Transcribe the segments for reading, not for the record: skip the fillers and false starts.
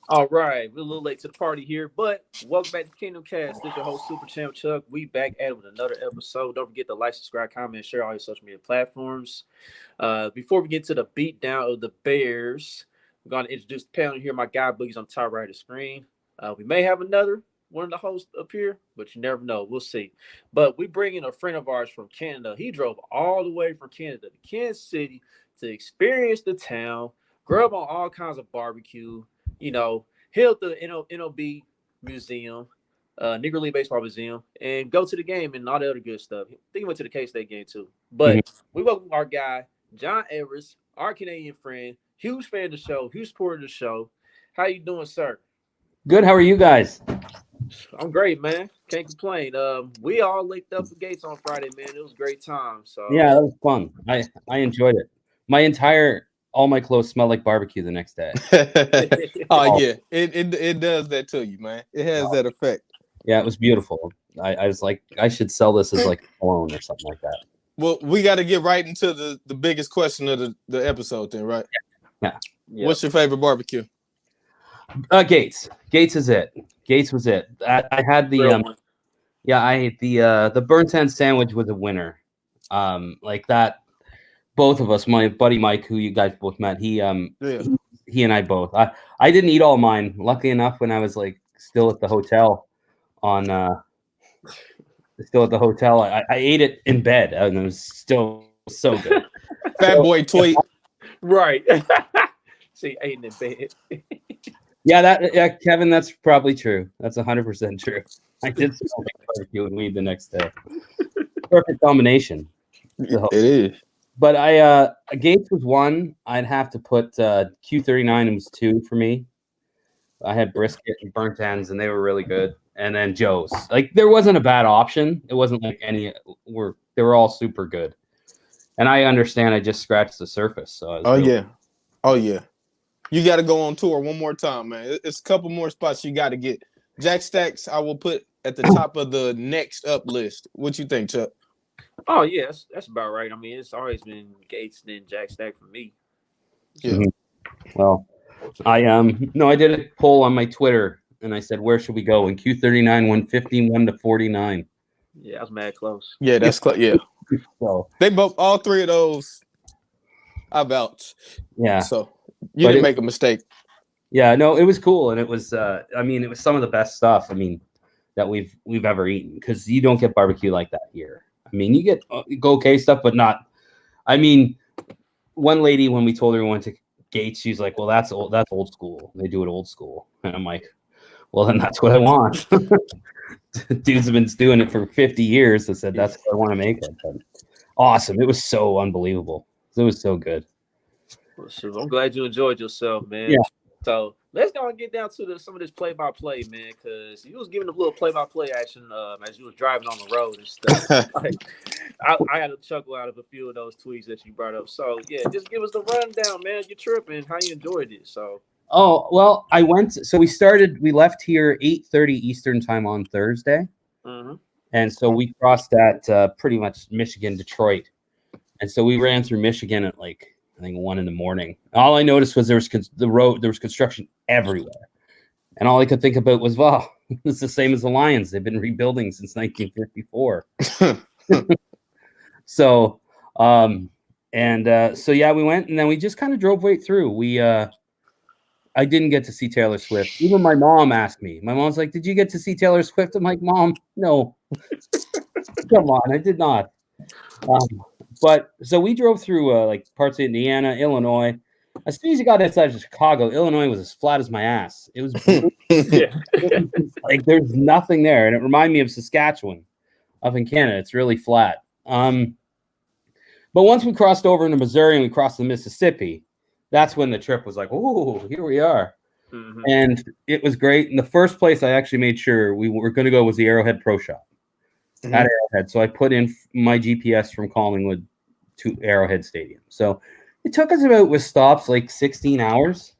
All right, we're a little late to the party here, but welcome back to Kingdom Cast. This is your host, Super Champ Chuck. We back at it with another episode. Don't forget to like, subscribe, comment, share all your social media platforms. Before we get to the beatdown of the Bears, we're going to introduce the panel here. My guy Boogie's on the top right of the screen. We may have another one of the hosts up here, but you never know. We'll see. But we bring in a friend of ours from Canada. He drove all the way from Canada to Kansas City to experience the town, grub on all kinds of barbecue. Hit the NOB Museum, Negro League Baseball Museum, and go to the game and all the other good stuff. I think he went to the K-State game too. But we welcome our guy, John Everest, our Canadian friend, huge fan of the show, huge supporter of the show. How you doing, sir? Good. How are you guys? I'm great, man. Can't complain. We all linked up the gates on Friday, man. It was a great time. So yeah, that was fun. I enjoyed it. All my clothes smell like barbecue the next day. Oh yeah, it does that to you, man. It has that effect. Yeah, it was beautiful. I was like, I should sell this as like a cologne or something like that. Well, we got to get right into the biggest question of the episode then, right? Yeah. What's your favorite barbecue? Gates. Gates is it. Gates was it. I had the I ate the burnt end sandwich was a winner. Like that. Both of us, my buddy Mike, who you guys both met, he and I both. I didn't eat all mine. Luckily enough, when I was like still at the hotel, I ate it in bed, and it was still so good. Fat boy tweet, right? See, ate in bed. Yeah, Kevin, that's probably true. That's 100% true. I did smell like barbecue and weed the next day. Perfect combination. It is. But Gates was one. I'd have to put Q39 was two for me. I had brisket and burnt ends, and they were really good. And then Joe's. Like there wasn't a bad option. It wasn't like they were all super good. And I understand I just scratched the surface. So oh yeah. You got to go on tour one more time, man. It's a couple more spots you got to get. Jack Stacks, I will put at the top of the next up list. What you think, Chuck? Oh yeah, that's about right. I mean, it's always been Gates and then Jack Stack for me. Yeah. Mm-hmm. Well, I did a poll on my Twitter and I said, where should we go? And Q39 won 51-49. Yeah, I was mad close. Yeah, that's close. Yeah. So they both, all three of those, I vouch. Yeah. So you didn't make a mistake. Yeah, no, it was cool, and it was. It was some of the best stuff. That we've ever eaten, because you don't get barbecue like that here. You get okay stuff, but not. One lady, when we told her we went to Gates, she's like, "Well, that's old school. They do it old school." And I'm like, "Well, then that's what I want." Dudes have been doing it for 50 years. I said, "That's what I want to make it." But awesome! It was so unbelievable. It was so good. Well, sure. I'm glad you enjoyed yourself, man. Yeah. So let's go and get down to some of this play-by-play, man, because you was giving a little play-by-play action as you was driving on the road and stuff. I had to chuckle out of a few of those tweets that you brought up. So yeah, just give us the rundown, man. You're tripping. How you enjoyed it? So. Oh well, we left here 8:30 Eastern time on Thursday, and so we crossed that pretty much Michigan, Detroit, and so we ran through Michigan at like, I think 1 a.m. All I noticed was there was construction everywhere. And all I could think about was, wow, it's the same as the Lions. They've been rebuilding since 1954. So we went, and then we just kind of drove right through. I didn't get to see Taylor Swift. Even my mom asked me. My mom's like, "Did you get to see Taylor Swift?" I'm like, "Mom, no." Come on, I did not. But so we drove through like parts of Indiana, Illinois. As soon as you got outside of Chicago, Illinois was as flat as my ass. It was, it was like there's nothing there, and it reminded me of Saskatchewan up in Canada. It's really flat. But once we crossed over into Missouri and we crossed the Mississippi, that's when the trip was like, "Oh, here we are," and it was great. And the first place I actually made sure we were going to go was the Arrowhead Pro Shop. At Arrowhead. So I put in my GPS from Collingwood to Arrowhead Stadium. So it took us about, with stops, like 16 hours,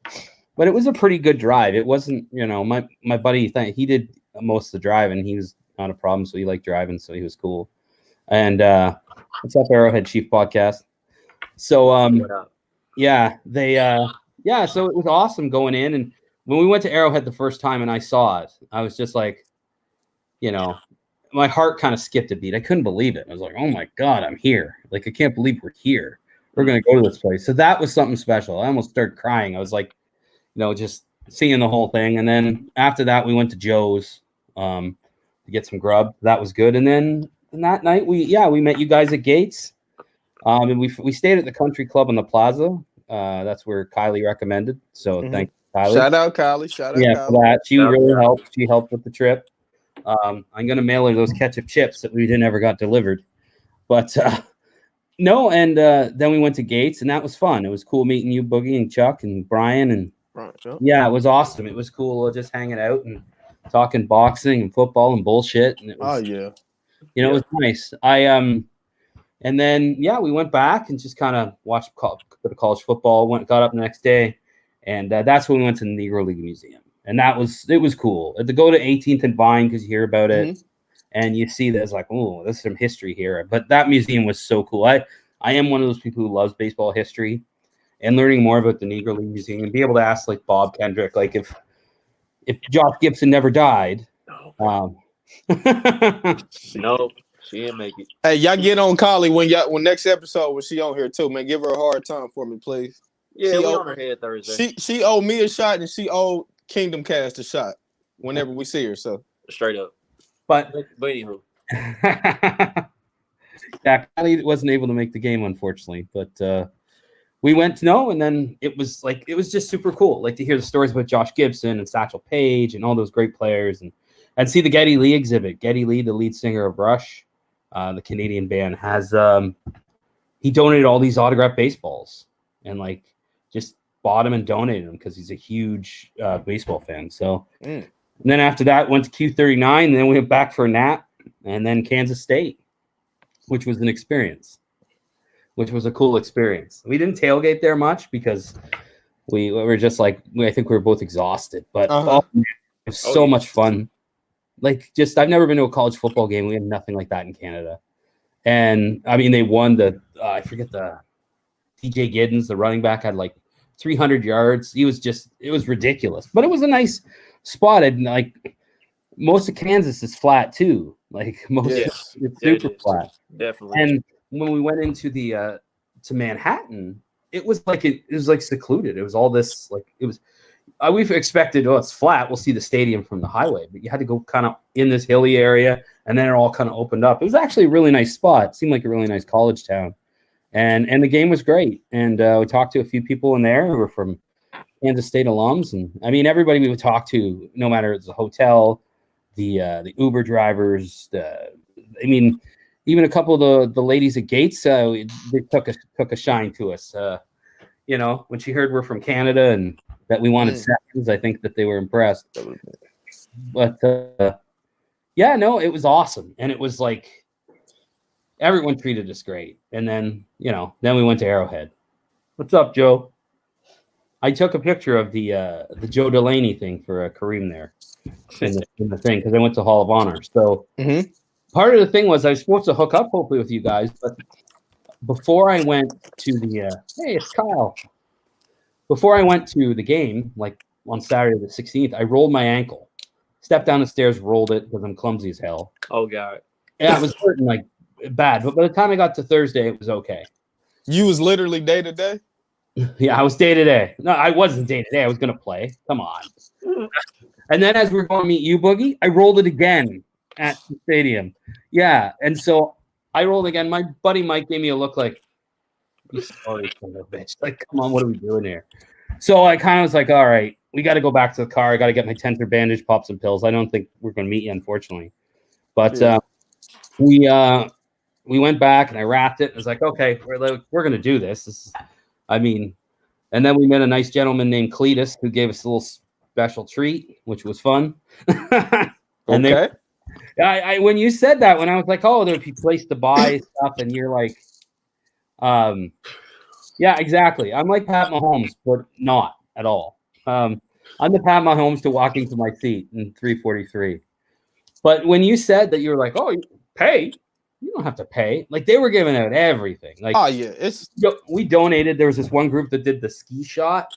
but it was a pretty good drive. It wasn't, my buddy, he did most of the driving. He was not a problem. So he liked driving. So he was cool. And what's up, Arrowhead Chief Podcast? So, so it was awesome going in, and when we went to Arrowhead the first time and I saw it, I was just like, you know, my heart kind of skipped a beat. I couldn't believe it. I was like, oh my God, I'm here. Like, I can't believe we're here. We're going to go to this place. So that was something special. I almost started crying. I was like, you know, just seeing the whole thing. And then after that, we went to Joe's to get some grub. That was good. And then that night, we met you guys at Gates. And we stayed at the country club on the plaza. That's where Kylie recommended. So thank you, Kylie. Shout out Kylie. For that. She really helped. She helped with the trip. I'm gonna mail her those ketchup chips that we never got delivered. But no, and then we went to Gates, and that was fun. It was cool meeting you, Boogie, and Chuck, and Brian, and yeah, it was awesome. It was cool just hanging out and talking boxing and football and bullshit. And it was, it was nice. And then we went back and just kind of watched a bit of college football. Got up the next day, and that's when we went to the Negro League Museum, and it was cool to go to 18th and Vine because you hear about it, and you see that it's like, oh, there's some history here. But that museum was so cool. I am one of those people who loves baseball history, and learning more about the Negro League Museum and be able to ask like Bob Kendrick, like if Josh Gibson never died. No. She didn't make it. Hey, y'all get on Kylie when next episode when she on here too, man. Give her a hard time for me, please. Yeah, we on her head Thursday. She owed me a shot and she owed Kingdom Cast a shot whenever we see her. So straight up. But anywho. Kylie wasn't able to make the game, unfortunately. But we went and then it was just super cool. Like to hear the stories about Josh Gibson and Satchel Paige and all those great players and see the Geddy Lee exhibit. Geddy Lee, the lead singer of Rush. The Canadian band has he donated all these autographed baseballs and like just bought them and donated them because he's a huge baseball fan. So and then after that went to Q39 and then we went back for a nap and then Kansas State, which was an experience, which was a cool experience. We didn't tailgate there much because we were just like I think we were both exhausted, but it was so much fun. Like, I've never been to a college football game. We had nothing like that in Canada. And, I mean, they won I forget the TJ Giddens, the running back, had like 300 yards. It was ridiculous. But it was a nice spot. And, like, most of Kansas is flat, too. Like, it's super flat. Definitely. And when we went into to Manhattan, it was like secluded. It was all this, like, it was. We've expected, it's flat. We'll see the stadium from the highway, but you had to go kind of in this hilly area, and then it all kind of opened up. It was actually a really nice spot. It seemed like a really nice college town, and the game was great. And we talked to a few people in there who were from Kansas State alums, and I mean everybody we would talk to, no matter it's the hotel, the Uber drivers, even a couple of the ladies at Gates, they took a shine to us. When she heard we're from Canada and that we wanted seconds, I think that they were impressed. But it was awesome. And it was like everyone treated us great. And then, then we went to Arrowhead. What's up, Joe? I took a picture of the Joe Delaney thing for Kareem there in the thing because I went to Hall of Honor. So part of the thing was I was supposed to hook up hopefully with you guys, but before I went to hey, it's Kyle. Before I went to the game, like on Saturday the 16th, I rolled my ankle. Stepped down the stairs, rolled it because I'm clumsy as hell. Oh, God. Yeah, it was hurting like bad. But by the time I got to Thursday, it was okay. You was literally day to day? Yeah, I was day to day. No, I wasn't day to day. I was going to play. Come on. And then as we were going to meet you, Boogie, I rolled it again at the stadium. Yeah, and so I rolled again. My buddy Mike gave me a look like, you sorry, son of a bitch. Like, come on, what are we doing here? So I kind of was like, all right, we got to go back to the car. I got to get my tensor bandage, pop some pills. I don't think we're going to meet you, unfortunately. But we went back and I wrapped it. I was like, okay, we're going to do this. And then we met a nice gentleman named Cletus who gave us a little special treat, which was fun. And okay. When you said that, when I was like, oh, there'd be a place to buy stuff, and you're like, yeah, exactly. I'm like Pat Mahomes, but not at all. I'm the Pat Mahomes to walking to my seat in 343. But when you said that, you were like, oh, you pay? You don't have to pay. Like they were giving out everything. Like, oh yeah, we donated. There was this one group that did the ski shot.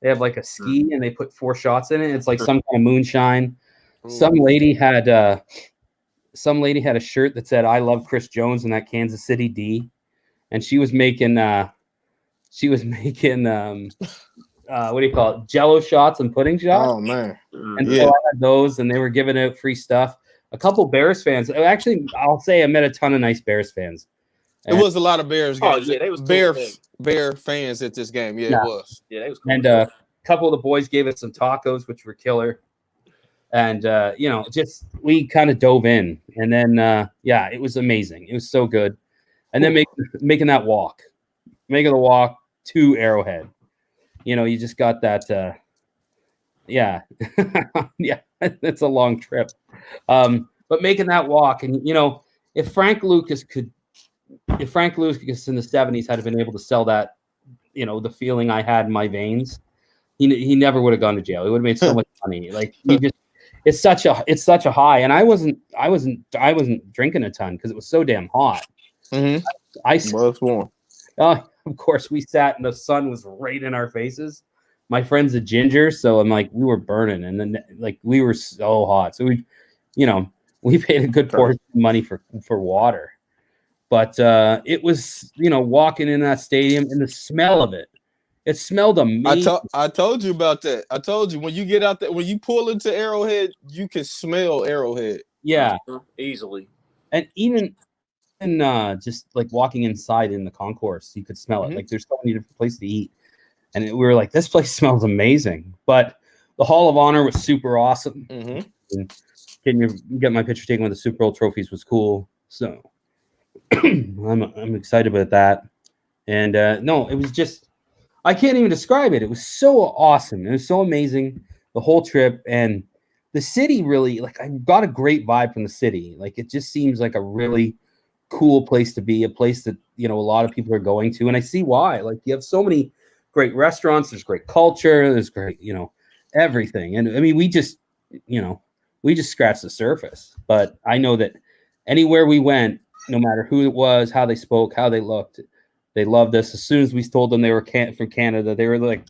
They have like a ski and they put 4 shots in it. It's like some kind of moonshine. Ooh. Some lady had a shirt that said "I love Chris Jones" in that Kansas City D, and she was making what do you call it? Jello shots and pudding shots. Oh man. And Yeah. so I had those, and they were giving out free stuff. A couple Bears fans. Actually, I'll say I met a ton of nice Bears fans. It was a lot of Bears games. Oh, yeah, they was Bear fans at this game. Yeah, Yeah. it was. Yeah, they was cool. And a couple of the boys gave us some tacos, which were killer. And just we kind of dove in, and then it was amazing. It was so good. And then making the walk to Arrowhead. You just got that. Yeah, that's a long trip. But making that walk, and if Frank Lucas in the 70s had been able to sell that, the feeling I had in my veins, he never would have gone to jail. He would have made so much money. Like it's such a high. And I wasn't drinking a ton because it was so damn hot. Mm-hmm. Well, it's warm. Of course, we sat and the sun was right in our faces. My friend's a ginger, so I'm like, we were burning, and then like we were so hot. So we paid a good portion of money for water. But it was, walking in that stadium and the smell of it. It smelled amazing. I told you about that. I told you when you get out there, when you pull into Arrowhead, you can smell Arrowhead. Yeah, easily. And even just like walking inside in the concourse, you could smell it. Like there's so many different places to eat. And we were like, this place smells amazing. But the Hall of Honor was super awesome. Mm-hmm. And getting you get my picture taken with the Super Bowl trophies was cool. So I'm excited about that. And no, it was just, I can't even describe it. It was so awesome. It was so amazing, the whole trip. And the city really, like, I got a great vibe from the city. Like, it just seems like a really cool place to be, a place that, a lot of people are going to. And I see why. Like, you have so many great restaurants, there's great culture, there's great, everything. And I mean, we just scratched the surface. But I know that anywhere we went, no matter who it was, how they spoke, how they looked, they loved us. As soon as we told them they were from Canada, they were like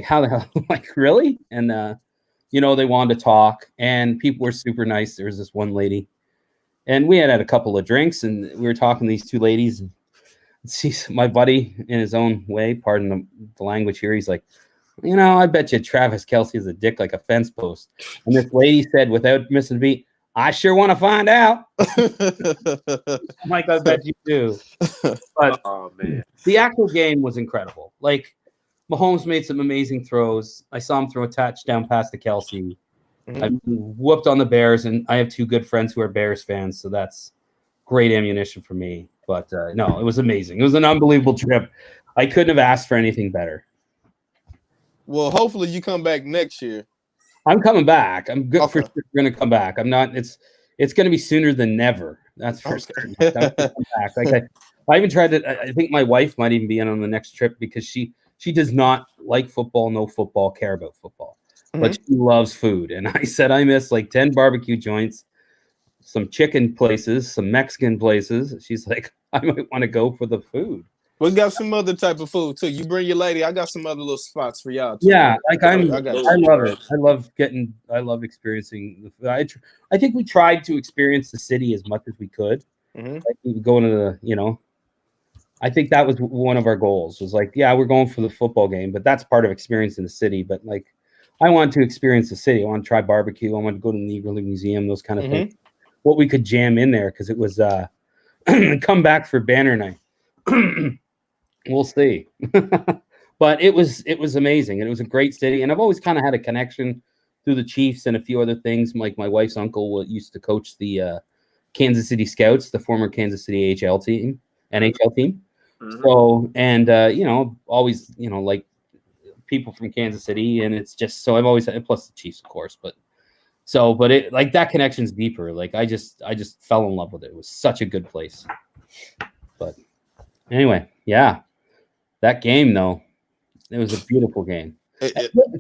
how the hell, like, really? And they wanted to talk, and people were super nice. There was this one lady, and we had a couple of drinks, and we were talking to these two ladies. And my buddy, in his own way, pardon the language here, he's like, I bet you Travis Kelce is a dick like a fence post. And this lady said, without missing a beat, I sure want to find out. I'm like, I bet you do. But oh man, the actual game was incredible. Like, Mahomes made some amazing throws. I saw him throw a touchdown pass to Kelce. Mm-hmm. I whooped on the Bears, and I have two good friends who are Bears fans, so that's great ammunition for me. But no, it was amazing. It was an unbelievable trip. I couldn't have asked for anything better. Well, hopefully you come back next year. I'm coming back. I'm good Okay. for sure going to come back. I'm not. It's going to be sooner than never. That's for certain. I'm gonna come back. Like I even tried to. I think my wife might even be in on the next trip because she does not like football, no football, care about football, but she loves food. And I said I miss like 10 barbecue joints, some chicken places, some Mexican places. She's like, I might want to go for the food. We got some other type of food too. You bring your lady. I got some other little spots for y'all too. Yeah, like I love you. it. I love experiencing the food. I think we tried to experience the city as much as we could. Mm-hmm. Like we would go into the, I think that was one of our goals. Was like, yeah, we're going for the football game, but that's part of experiencing the city. But like, I wanted to experience the city. I want to try barbecue. I want to go to the Negro League Museum, those kind of things. What we could jam in there because it was come back for banner night. We'll see. But it was amazing. And it was a great city. And I've always kind of had a connection through the Chiefs and a few other things. Like my wife's uncle used to coach the Kansas City Scouts, the former Kansas City NHL team. Mm-hmm. So, and, always, like people from Kansas City. And it's just, so I've always had, plus the Chiefs, of course. But it, like, that connection's deeper. Like, I just fell in love with it. It was such a good place. But anyway, yeah. That game, though, it was a beautiful game.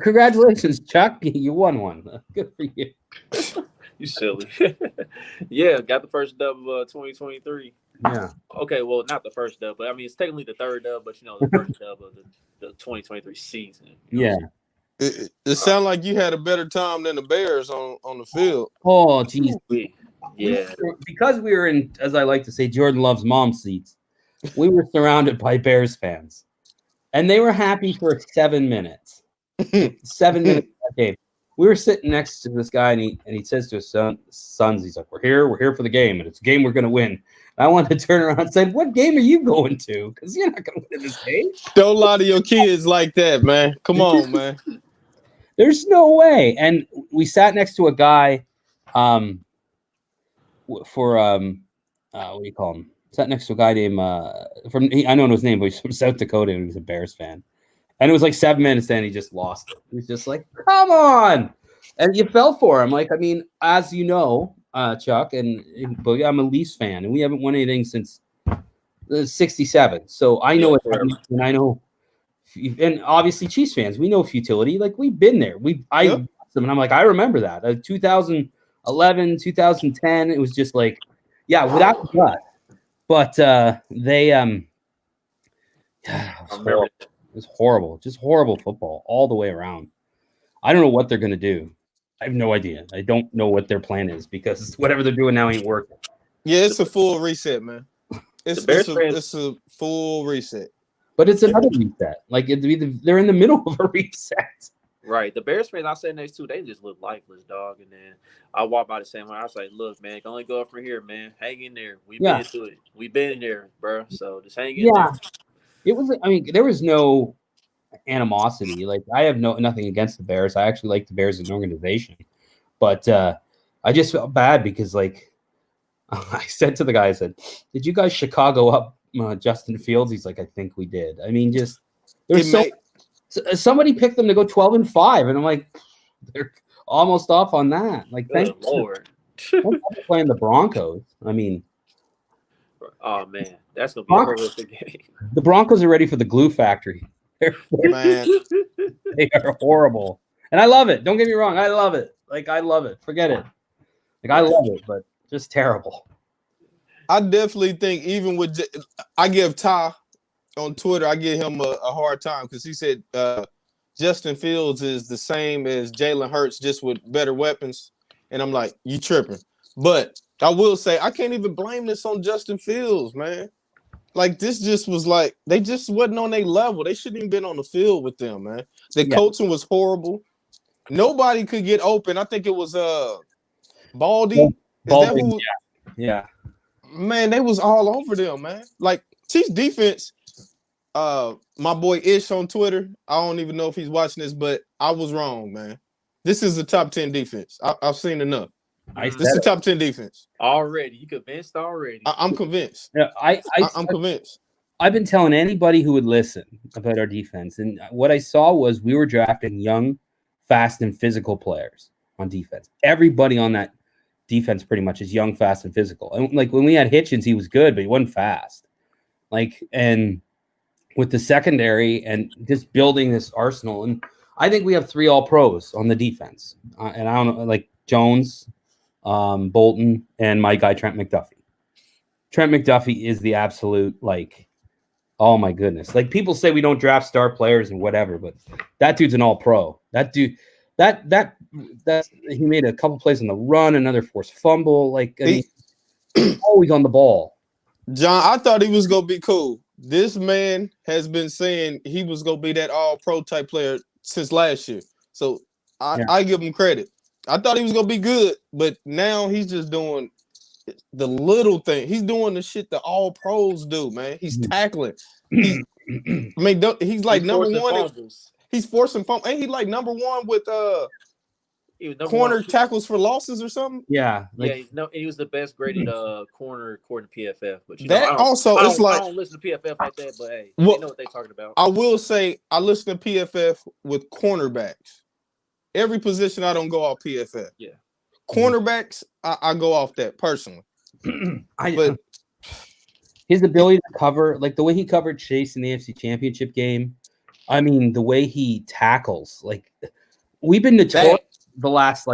Congratulations, Chuck. You won one. Good for you. You silly. Yeah, got the first dub of 2023. Yeah. Okay, well, not the first dub, but I mean it's technically the third dub, but the first dub of the 2023 season. Yeah. It sounded like you had a better time than the Bears on the field. Oh, geez. Yeah. Because we were in, as I like to say, Jordan Love's mom seats, we were surrounded by Bears fans. And they were happy for 7 minutes. 7 minutes of that game. We were sitting next to this guy, and he says to his sons, he's like, we're here for the game, and it's a game we're going to win. And I wanted to turn around and say, what game are you going to? Because you're not going to win this game. Don't lie to your kids like that, man. Come on, man. There's no way. And we sat next to a guy what do you call him? Sat next to a guy named I don't know his name, but he's from South Dakota, and he was a Bears fan. And it was like 7 minutes in, he just lost it. He was just like, come on. And you fell for him. Like, I mean, as you know, Chuck, but I'm a Leafs fan, and we haven't won anything since 67. So I know it, and I know, and obviously Chiefs fans, we know futility. Like, we've been there. And I'm like, I remember that. 2011, 2010, it was just like, yeah, without gut. But they it was horrible, just horrible football all the way around. I don't know what they're gonna do. I have no idea. I don't know what their plan is because whatever they're doing now ain't working. Yeah, it's a full reset, man. It's a full reset. But it's another reset. Like they're in the middle of a reset. Right. The Bears fans I sat next to, they just look lifeless, dog. And then I walked by the same way. I was like, look, man, can only go up from here, man. Hang in there. We've been through it. We've been there, bro. So just hang in there. It was, I mean, there was no animosity. Like, I have nothing against the Bears. I actually like the Bears as an organization. But I just felt bad because, like, I said to the guy, I said, did you guys Chicago up Justin Fields? He's like, I think we did. I mean, just there's somebody picked them to go 12-5, and I'm like, they're almost off on that. Like, thank Lord. Playing the Broncos. I mean, oh man, that's gonna be a horrific game. The Broncos are ready for the glue factory. Man, they are horrible, and I love it. Don't get me wrong, I love it. Like, I love it. Forget it. Like, I love it, but just terrible. I definitely think even with I give Ty on Twitter, I give him a hard time because he said Justin Fields is the same as Jalen Hurts, just with better weapons. And I'm like, you tripping. But I will say, I can't even blame this on Justin Fields, man. Like, this just was like, they just wasn't on their level. They shouldn't even been on the field with them, man. The coaching was horrible. Nobody could get open. I think it was Baldy. Baldy. Yeah. Man, they was all over them, man. Like, Chiefs defense, my boy Ish on Twitter, I don't even know if he's watching this, but I was wrong, man. This is a top 10 defense. I've seen enough. This is a top 10 defense. Already. You convinced already? I'm convinced. Yeah, I'm convinced. I've been telling anybody who would listen about our defense, and what I saw was we were drafting young, fast, and physical players on defense. Everybody on that defense pretty much is young, fast, and physical. And like when we had Hitchens, he was good, but he wasn't fast. Like, and with the secondary and just building this arsenal, and I think we have 3 All-Pros on the defense. And I don't know, like Jones, Bolton, and my guy Trent McDuffie. Trent McDuffie is the absolute, like, oh my goodness. Like, people say we don't draft star players and whatever, but that dude's an All-Pro. That dude, that he made a couple plays on the run, another forced fumble. Like, he's always on the ball. John, I thought he was gonna be cool. This man has been saying he was gonna be that All-Pro type player since last year. So I give him credit. I thought he was gonna be good, but now he's just doing the little thing. He's doing the shit that all pros do, man. He's tackling. He's like number one. He's forcing fumbles. Ain't he like number one with corner tackles for losses or something? Yeah. He was the best graded corner according to PFF. But I don't listen to PFF like that, but hey, they know what they're talking about. I will say I listen to PFF with cornerbacks. Every position I don't go off PFF. Yeah. Cornerbacks, I go off that personally. But his ability to cover, like the way he covered Chase in the AFC Championship game, I mean, the way he tackles, like we've been notorious the last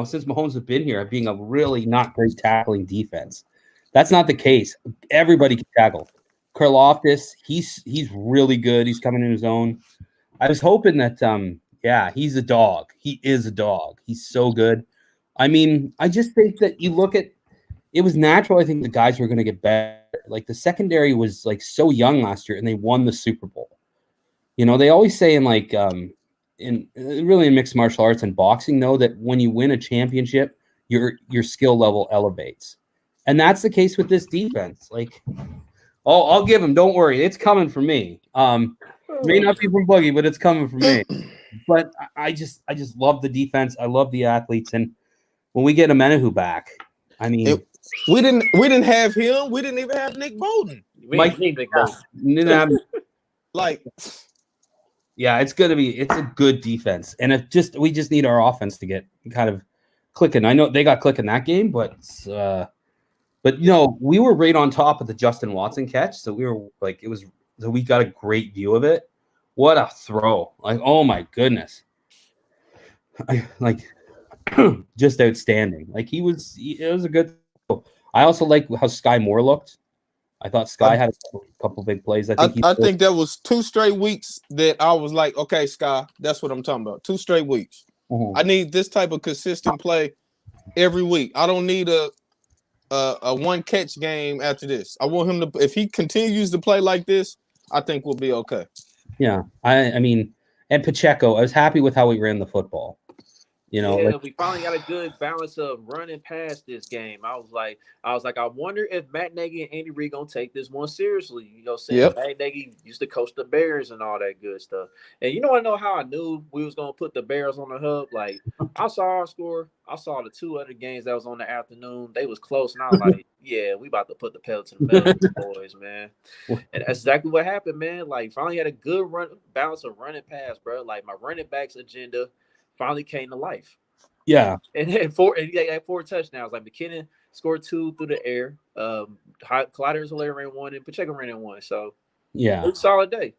since Mahomes has been here, being a really not great tackling defense. That's not the case. Everybody can tackle. Karlaftis, he's really good. He's coming in his own. I was hoping that he's a dog. He is a dog. He's so good. I mean, I just think that you look at it was natural. I think the guys were going to get better. Like the secondary was like so young last year, and they won the Super Bowl. They always say in mixed martial arts and boxing, though, that when you win a championship, your skill level elevates, and that's the case with this defense. Like, I'll give him. Don't worry, it's coming for me. May not be from Boogie, but it's coming for me. But I just love the defense. I love the athletes, and when we get Amenahu back, I mean, we didn't have him. We didn't even have Nick Bolton. Nick Bolton. Like. Yeah, it's a good defense, and we just need our offense to get kind of clicking. I know they got clicking that game, but we were right on top of the Justin Watson catch, so we got a great view of it. What a throw! Like, oh my goodness, just outstanding. Like it was a good throw. I also like how Sky Moore looked. I thought Sky had a couple big plays. I think that was 2 straight weeks that I was like, okay, Sky, that's what I'm talking about. 2 straight weeks. I need this type of consistent play every week. I don't need a one catch game after this. I want him to, if he continues to play like this, I think we'll be okay. Yeah, I mean, and Pacheco, I was happy with how he ran the football. We finally got a good balance of running past this game. I was like, I wonder if Matt Nagy and Andy Reid gonna take this one seriously. Matt Nagy used to coach the Bears and all that good stuff. And I know how I knew we was gonna put the Bears on the hub. Like, I saw our score. I saw the 2 other games that was on the afternoon. They was close, and I was like, yeah, we about to put the pedal to the metal, boys, man. And that's exactly what happened, man. Like, finally had a good balance of running past, bro. Like, my running backs agenda finally came to life. Yeah. And then 4 touchdowns. Like, McKinnon scored 2 through the air. Clyde ran 1, and Pacheco ran in 1. So yeah, it was a solid day.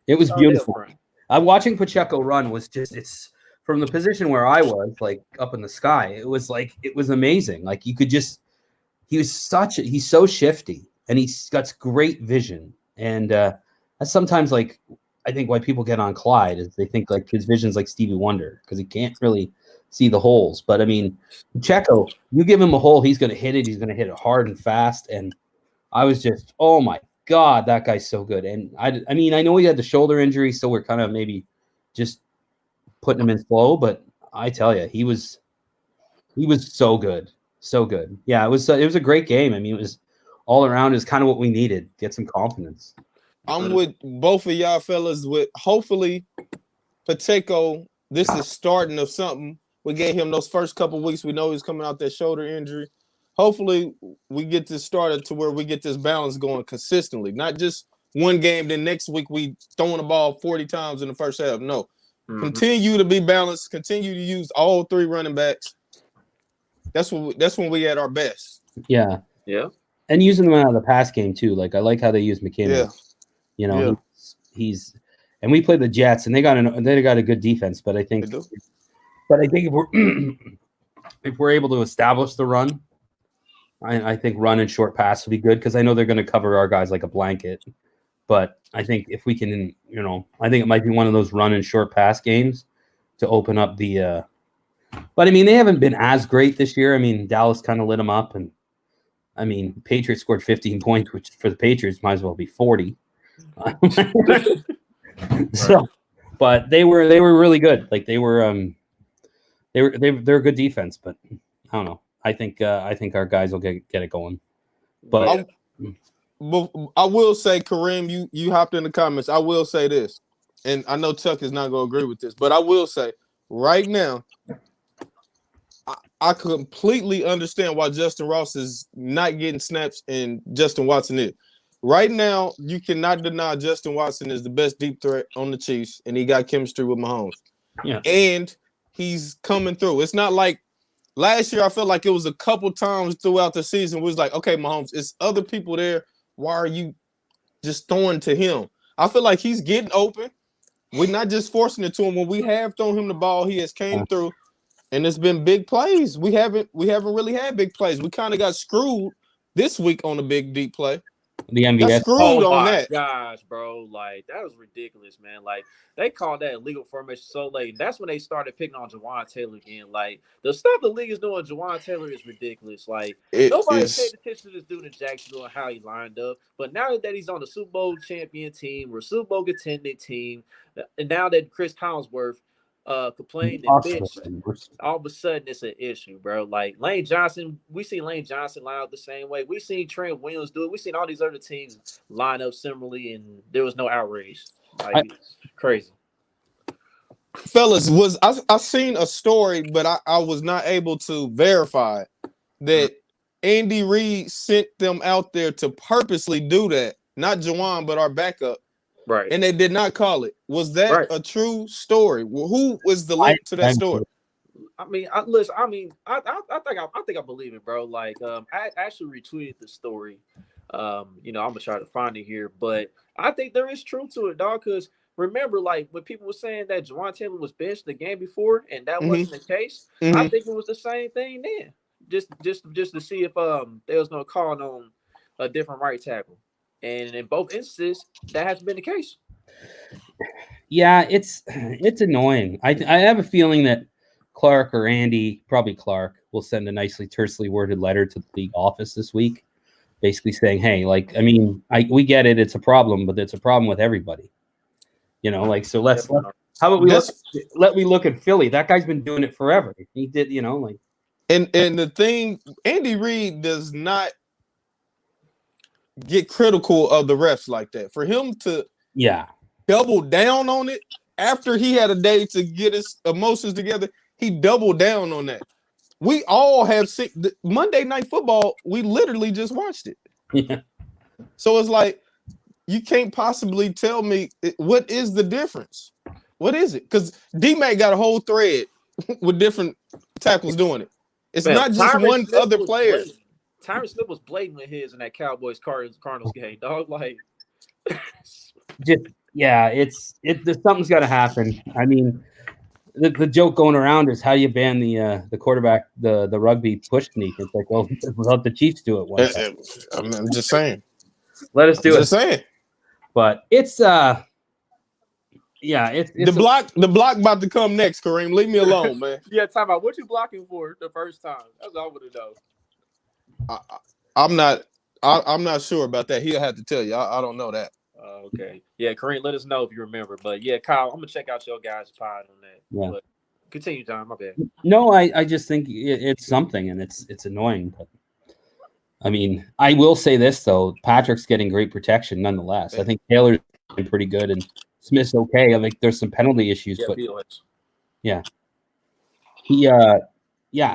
It was beautiful. Watching Pacheco run was it's from the position where I was, like up in the sky. It was amazing. Like you could just, he's so shifty, and he's got great vision. And that's sometimes like, I think why people get on Clyde is they think like his vision's like Stevie Wonder because he can't really see the holes. But I mean, Pacheco, you give him a hole, he's going to hit it. He's going to hit it hard and fast. And I was just, oh my God, that guy's so good. And I mean, I know he had the shoulder injury, so we're kind of maybe just putting him in slow. But I tell you, he was so good, so good. Yeah, it was a great game. I mean, it was all around is kind of what we needed. Get some confidence. I'm with both of y'all fellas. With hopefully Pacheco, this is starting of something. We gave him those first couple weeks. We know he's coming out that shoulder injury. Hopefully we get this started to where we get this balance going consistently. Not just one game, then next week we throwing the ball 40 times in the first half. No. Continue to be balanced. Continue to use all 3 running backs. That's when we at our best. Yeah. Yeah. And using them out of the pass game too. Like I like how they use McKinnon. Yeah. He's and we played the Jets, and they got a good defense. But I think if we're able to establish the run, I think run and short pass will be good because I know they're going to cover our guys like a blanket. But I think if we can, I think it might be one of those run and short pass games to open up the. But I mean, they haven't been as great this year. I mean, Dallas kind of lit them up, and I mean, Patriots scored 15 points, which for the Patriots might as well be 40. So, but they were really good. Like they were they're a good defense, but I don't know. I think our guys will get it going. But I will say, Kareem, you hopped in the comments. I will say this, and I know Chuck is not going to agree with this, but I will say right now, I completely understand why Justin Ross is not getting snaps and Justin Watson is. Right now, you cannot deny Justin Watson is the best deep threat on the Chiefs, and he got chemistry with Mahomes. Yeah. And he's coming through. It's not like last year I felt like it was a couple times throughout the season was like, okay, Mahomes, it's other people there. Why are you just throwing to him? I feel like he's getting open. We're not just forcing it to him. When we have thrown him the ball, he has came through. and it's been big plays. We haven't really had big plays. We kind of got screwed this week on a big deep play. The Got MVS. screwed Oh on my that. gosh, bro! Like that was ridiculous, man. Like they called that illegal formation so late. That's when they started picking on Jawan Taylor again. Like the stuff the league is doing, Jawan Taylor is ridiculous. Like It nobody is. paid attention to this dude in Jacksonville and how he lined up. But now that he's on the Super Bowl champion team or Super Bowl contending team, and now that Chris Collinsworth complained and bitched, all of a sudden it's an issue, bro. Like Lane Johnson, we seen Lane Johnson line up the same way. We seen Trent Williams do it. We seen all these other teams line up similarly, and there was no outrage. Like it's crazy. Fellas, I seen a story, but I was not able to verify it, that Andy Reid sent them out there to purposely do that. Not Jawan, but our backup. Right. And they did not call it. Was that a true story? Who was the link to that story? I mean, I listen. I mean, I think I believe it, bro. Like, I actually retweeted the story. You know, I'm gonna try to find it here, but I think there is truth to it, dog. Because remember, like when people were saying that Jawan Taylor was benched the game before, and that wasn't the case. I think it was the same thing then. Just to see if they was gonna call on a different right tackle. And in both instances, that hasn't been the case. Yeah, it's annoying. I have a feeling that Clark or Andy, probably Clark, will send a nicely tersely worded letter to the league office this week, basically saying, "Hey, like, I mean, we get it. It's a problem, but it's a problem with everybody. You know, like, so how about let me look at Philly? That guy's been doing it forever. He did, you know, like." And the thing, Andy Reid does not get critical of the refs like that. For him to double down on it after he had a day to get his emotions together, he doubled down on that. We all have seen Monday Night Football. We literally just watched it. Yeah. So it's like you can't possibly tell me what is the difference. What is it? Because D-Mac got a whole thread with different tackles doing it. It's not just one other player. Tyron Smith was blatant with his in that Cowboys Cardinals game, dog. Like, something's got to happen. I mean, the joke going around is how do you ban the quarterback the rugby push sneak? It's like, well, let the Chiefs do it once. I'm just saying. Let us do it. Just saying. But it's the block about to come next, Kareem. Leave me alone, man. Yeah, time out. What you blocking for the first time? That's all I want to know. I'm not sure about that. He'll have to tell you. I don't know that. Okay. Yeah, Kareem, let us know if you remember. But yeah, Kyle, I'm gonna check out your guys' pod on that. Yeah. But continue, John. My bad. No, I just think it's something, and it's annoying. But I mean, I will say this though: Patrick's getting great protection nonetheless. I think Taylor's been pretty good, and Smith's okay. I think there's some penalty issues, but I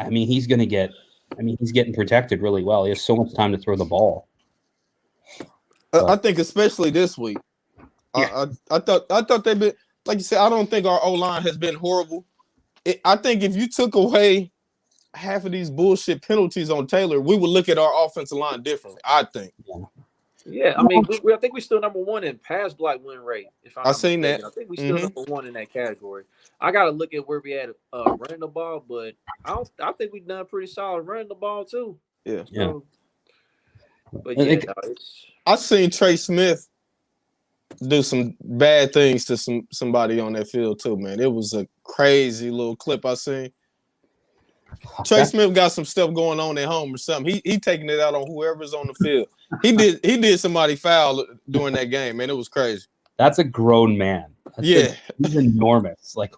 mean, he's gonna get. I mean, he's getting protected really well. He has so much time to throw the ball. I think especially this week. Yeah. I thought they've been, like you said, I don't think our O-line has been horrible. I think if you took away half of these bullshit penalties on Taylor, we would look at our offensive line differently, I think. Yeah, I mean, I think we're still number one in pass block win rate. I've seen that. I think we're still number one in that category. I got to look at where we at running the ball, but I think we've done pretty solid running the ball too. Yeah. So, but yeah, I seen Trey Smith do some bad things to somebody on that field too, man. It was a crazy little clip I seen. Trey Smith got some stuff going on at home or something. He taking it out on whoever's on the field. He did somebody foul during that game, man. It was crazy. That's a grown man. He's enormous. Like,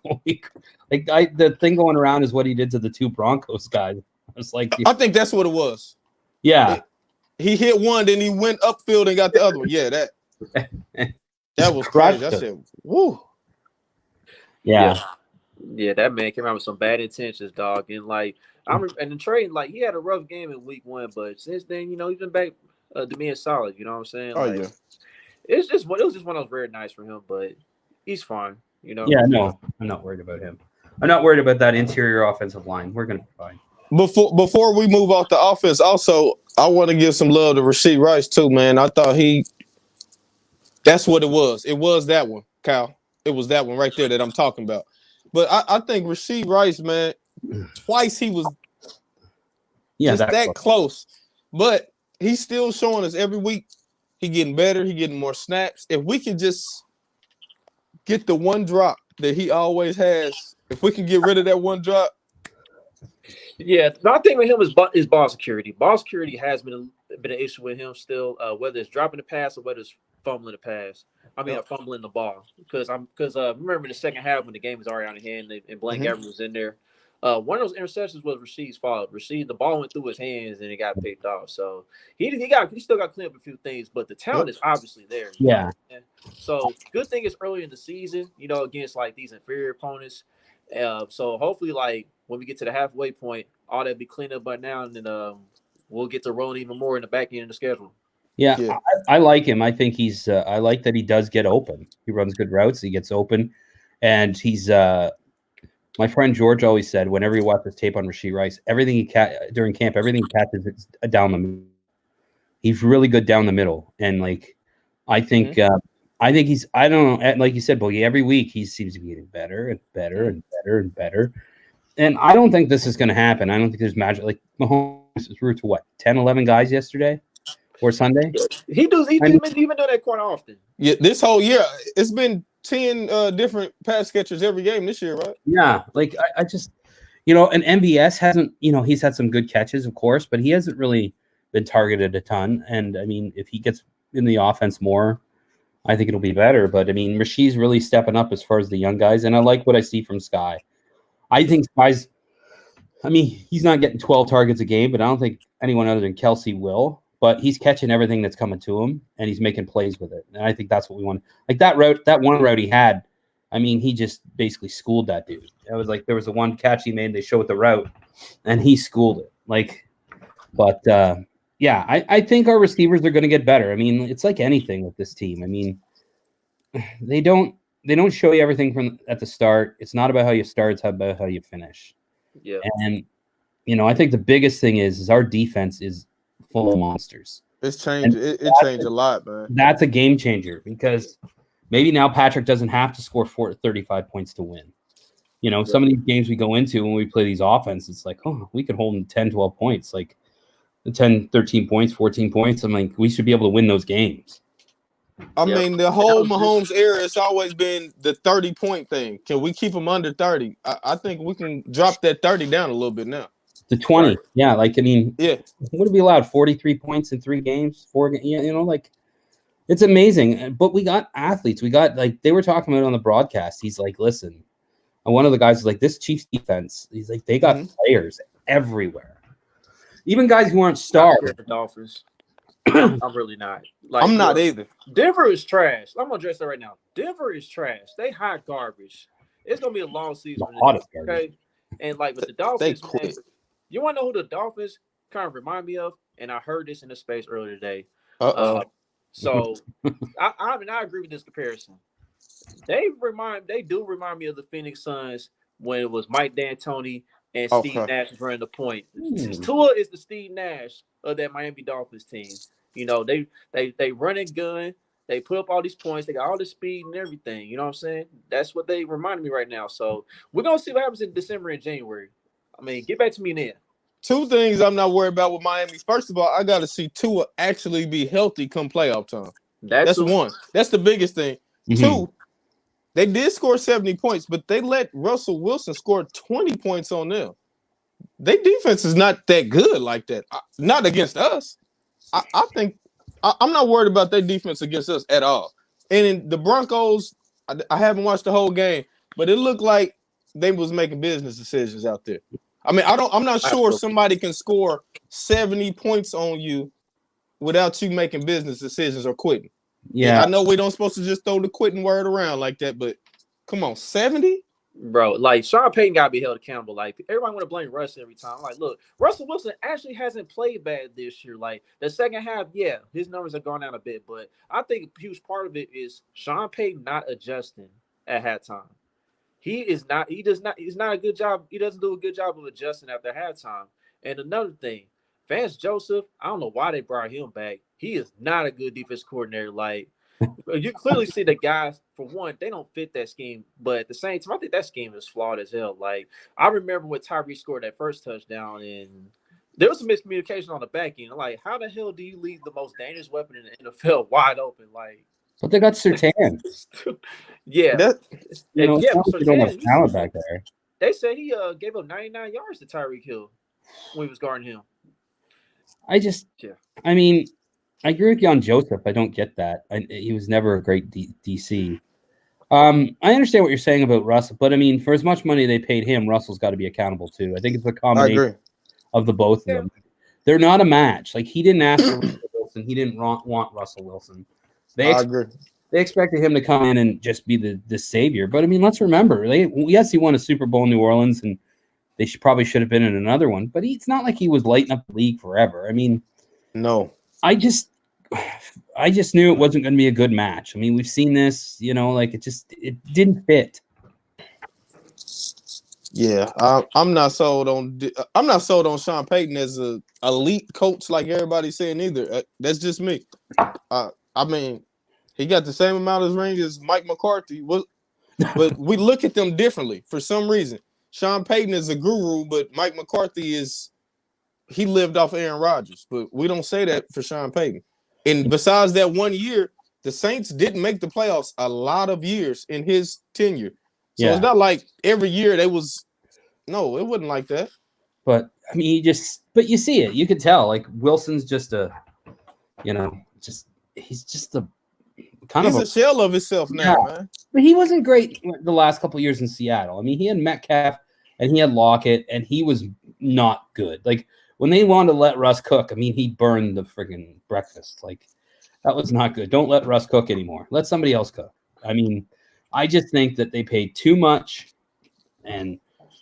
the thing going around is what he did to the two Broncos guys. It's like, I think that's what it was. Yeah, he hit one, then he went upfield and got the other one. Yeah, that was crazy. I said, "Woo." Yeah. Yeah, that man came out with some bad intentions, dog. And like, and the trade, like, he had a rough game in week 1, but since then, you know, he's been back to being solid. You know what I'm saying? Oh, like, yeah. It was just one of those very nice for him, but he's fine. You know? Yeah, no, I'm not worried about him. I'm not worried about that interior offensive line. We're gonna be fine. Before we move off the offense, also, I want to give some love to Rashee Rice too, man. I thought that's what it was. It was that one, Kyle. It was that one right there that I'm talking about. But I think Rashee Rice, man, Twice he was Yeah, just that close. But he's still showing us every week he getting better. He getting more snaps. If we can just get the one drop that he always has, if we can get rid of that one drop. Yeah, my thing with him is ball security. Ball security has been an issue with him still, whether it's dropping the pass or whether it's fumbling the pass. I mean, fumbling the ball because remember in the second half when the game was already out of hand and Blaine Gabbert was in there. One of those interceptions was Rasheed's fault. Rasheed, the ball went through his hands and it got picked off. So he still got to clean up a few things, but the talent is obviously there. Yeah. So good thing is early in the season, against like these inferior opponents. So hopefully, like when we get to the halfway point, all that be cleaned up by now, and then we'll get to rolling even more in the back end of the schedule. Yeah. I like him. I think he's. I like that he does get open. He runs good routes. He gets open, and he's. My friend George always said whenever he watches tape on Rashee Rice, everything during camp, everything he catches is down the middle. He's really good down the middle, and like I think. I think he's. I don't know. Like you said, Boogie. Every week he seems to be getting better and better and better and better. And I don't think this is going to happen. I don't think there's magic. Like Mahomes threw to what 10, 11 guys yesterday or Sunday. He been doing that quite often. Yeah, this whole year it's been 10 different pass catchers every game this year, right? Yeah, like I just, and MVS hasn't. He's had some good catches, of course, but he hasn't really been targeted a ton. And I mean, if he gets in the offense more, I think it'll be better. But I mean, Rasheed's really stepping up as far as the young guys, and I like what I see from Sky. I think Sky's. I mean, he's not getting 12 targets a game, but I don't think anyone other than Kelsey will. But he's catching everything that's coming to him, and he's making plays with it. And I think that's what we want. Like that one route he had. I mean, he just basically schooled that dude. It was like there was the one catch he made. They showed the route, and he schooled it. Yeah, I think our receivers are going to get better. I mean, it's like anything with this team. I mean, they don't show you everything from at the start. It's not about how you start; it's about how you finish. Yeah, and I think the biggest thing is our defense is full of monsters. It's changed. It changed a lot, man. That's a game changer because maybe now Patrick doesn't have to score 35 points to win. Some of these games we go into when we play these offenses, it's like, oh, we could hold them 10, 12 points, like 10, 13 points, 14 points. I'm like, we should be able to win those games. I mean, the whole Mahomes era, it's always been the 30-point thing. Can we keep them under 30? I think we can drop that 30 down a little bit now. The 20, right. Yeah. Like, I mean, yeah. Would it be allowed 43 points in 3 games? 4, like it's amazing. But we got athletes. We got like they were talking about it on the broadcast. He's like, listen, and one of the guys was like, this Chiefs defense. He's like, they got players everywhere, even guys who aren't stars. The Dolphins. I'm really not. Like, I'm not either. Denver is trash. I'm gonna address that right now. Denver is trash. They hot garbage. It's gonna be a long season. Okay, and like with the Dolphins, man, you want to know who the Dolphins kind of remind me of? And I heard this in the space earlier today. So I agree with this comparison. They do remind me of the Phoenix Suns when it was Mike D'Antoni and Steve Nash running the point. Tua is the Steve Nash of that Miami Dolphins team. They run and gun. They put up all these points. They got all the speed and everything. You know what I'm saying? That's what they remind me right now. So we're going to see what happens in December and January. I mean, get back to me then. 2 things I'm not worried about with Miami. First of all, I got to see Tua actually be healthy come playoff time. That's one. That's the biggest thing. 2, they did score 70 points, but they let Russell Wilson score 20 points on them. Their defense is not that good like that. Not against us. I think I'm not worried about their defense against us at all. And in the Broncos, I haven't watched the whole game, but it looked like they was making business decisions out there. I mean, I'm not sure somebody can score 70 points on you without you making business decisions or quitting. Yeah, I know we don't supposed to just throw the quitting word around like that, but come on, 70? Bro, like Sean Payton got to be held accountable. Like everybody want to blame Russ every time. Like, look, Russell Wilson actually hasn't played bad this year. Like the second half, yeah, his numbers have gone down a bit, but I think a huge part of it is Sean Payton not adjusting at halftime. He's not a good job. He doesn't do a good job of adjusting after halftime. And another thing, Vance Joseph, I don't know why they brought him back. He is not a good defense coordinator. Like You clearly see the guys, for one, they don't fit that scheme. But at the same time, I think that scheme is flawed as hell. Like, I remember when Tyreek scored that first touchdown, and there was some miscommunication on the back end. Like, how the hell do you leave the most dangerous weapon in the NFL wide open? Like, But they got Surtain. yeah. That, You know, yeah, it's not but like they don't have Surtain, talent back there. they said he gave up 99 yards to Tyreek Hill when he was guarding him. I mean, I agree with you on Joseph. I don't get that. He was never a great DC. I understand what you're saying about Russell, but I mean, for as much money they paid him, Russell's got to be accountable too. I think it's a I combination agree. of the both of them. They're not a match. Like, he didn't ask for Russell Wilson. He didn't want Russell Wilson. I agree. They expected him to come in and just be the savior. But I mean, let's remember, yes, he won a Super Bowl in New Orleans, and they probably should have been in another one. But it's not like he was lighting up the league forever. I mean, no. I just knew it wasn't going to be a good match. I mean, we've seen this, like it didn't fit. Yeah, I'm not sold on Sean Payton as a elite coach like everybody's saying either. That's just me. I mean, he got the same amount of ring as Mike McCarthy, but we look at them differently for some reason. Sean Payton is a guru, but Mike McCarthy he lived off Aaron Rodgers, but we don't say that for Sean Payton. And besides that 1 year, the Saints didn't make the playoffs a lot of years in his tenure. So It's not like every year it wasn't like that. But I mean, but you see it. You could tell, like, Wilson's just he's just a kind he's of a shell of himself now, man. But he wasn't great the last couple of years in Seattle. I mean, he had Metcalf and he had Lockett, and he was not good. Like, when they wanted to let Russ cook, I mean, he burned the friggin' breakfast. Like, that was not good. Don't let Russ cook anymore. Let somebody else cook. I mean, I just think that they paid too much, and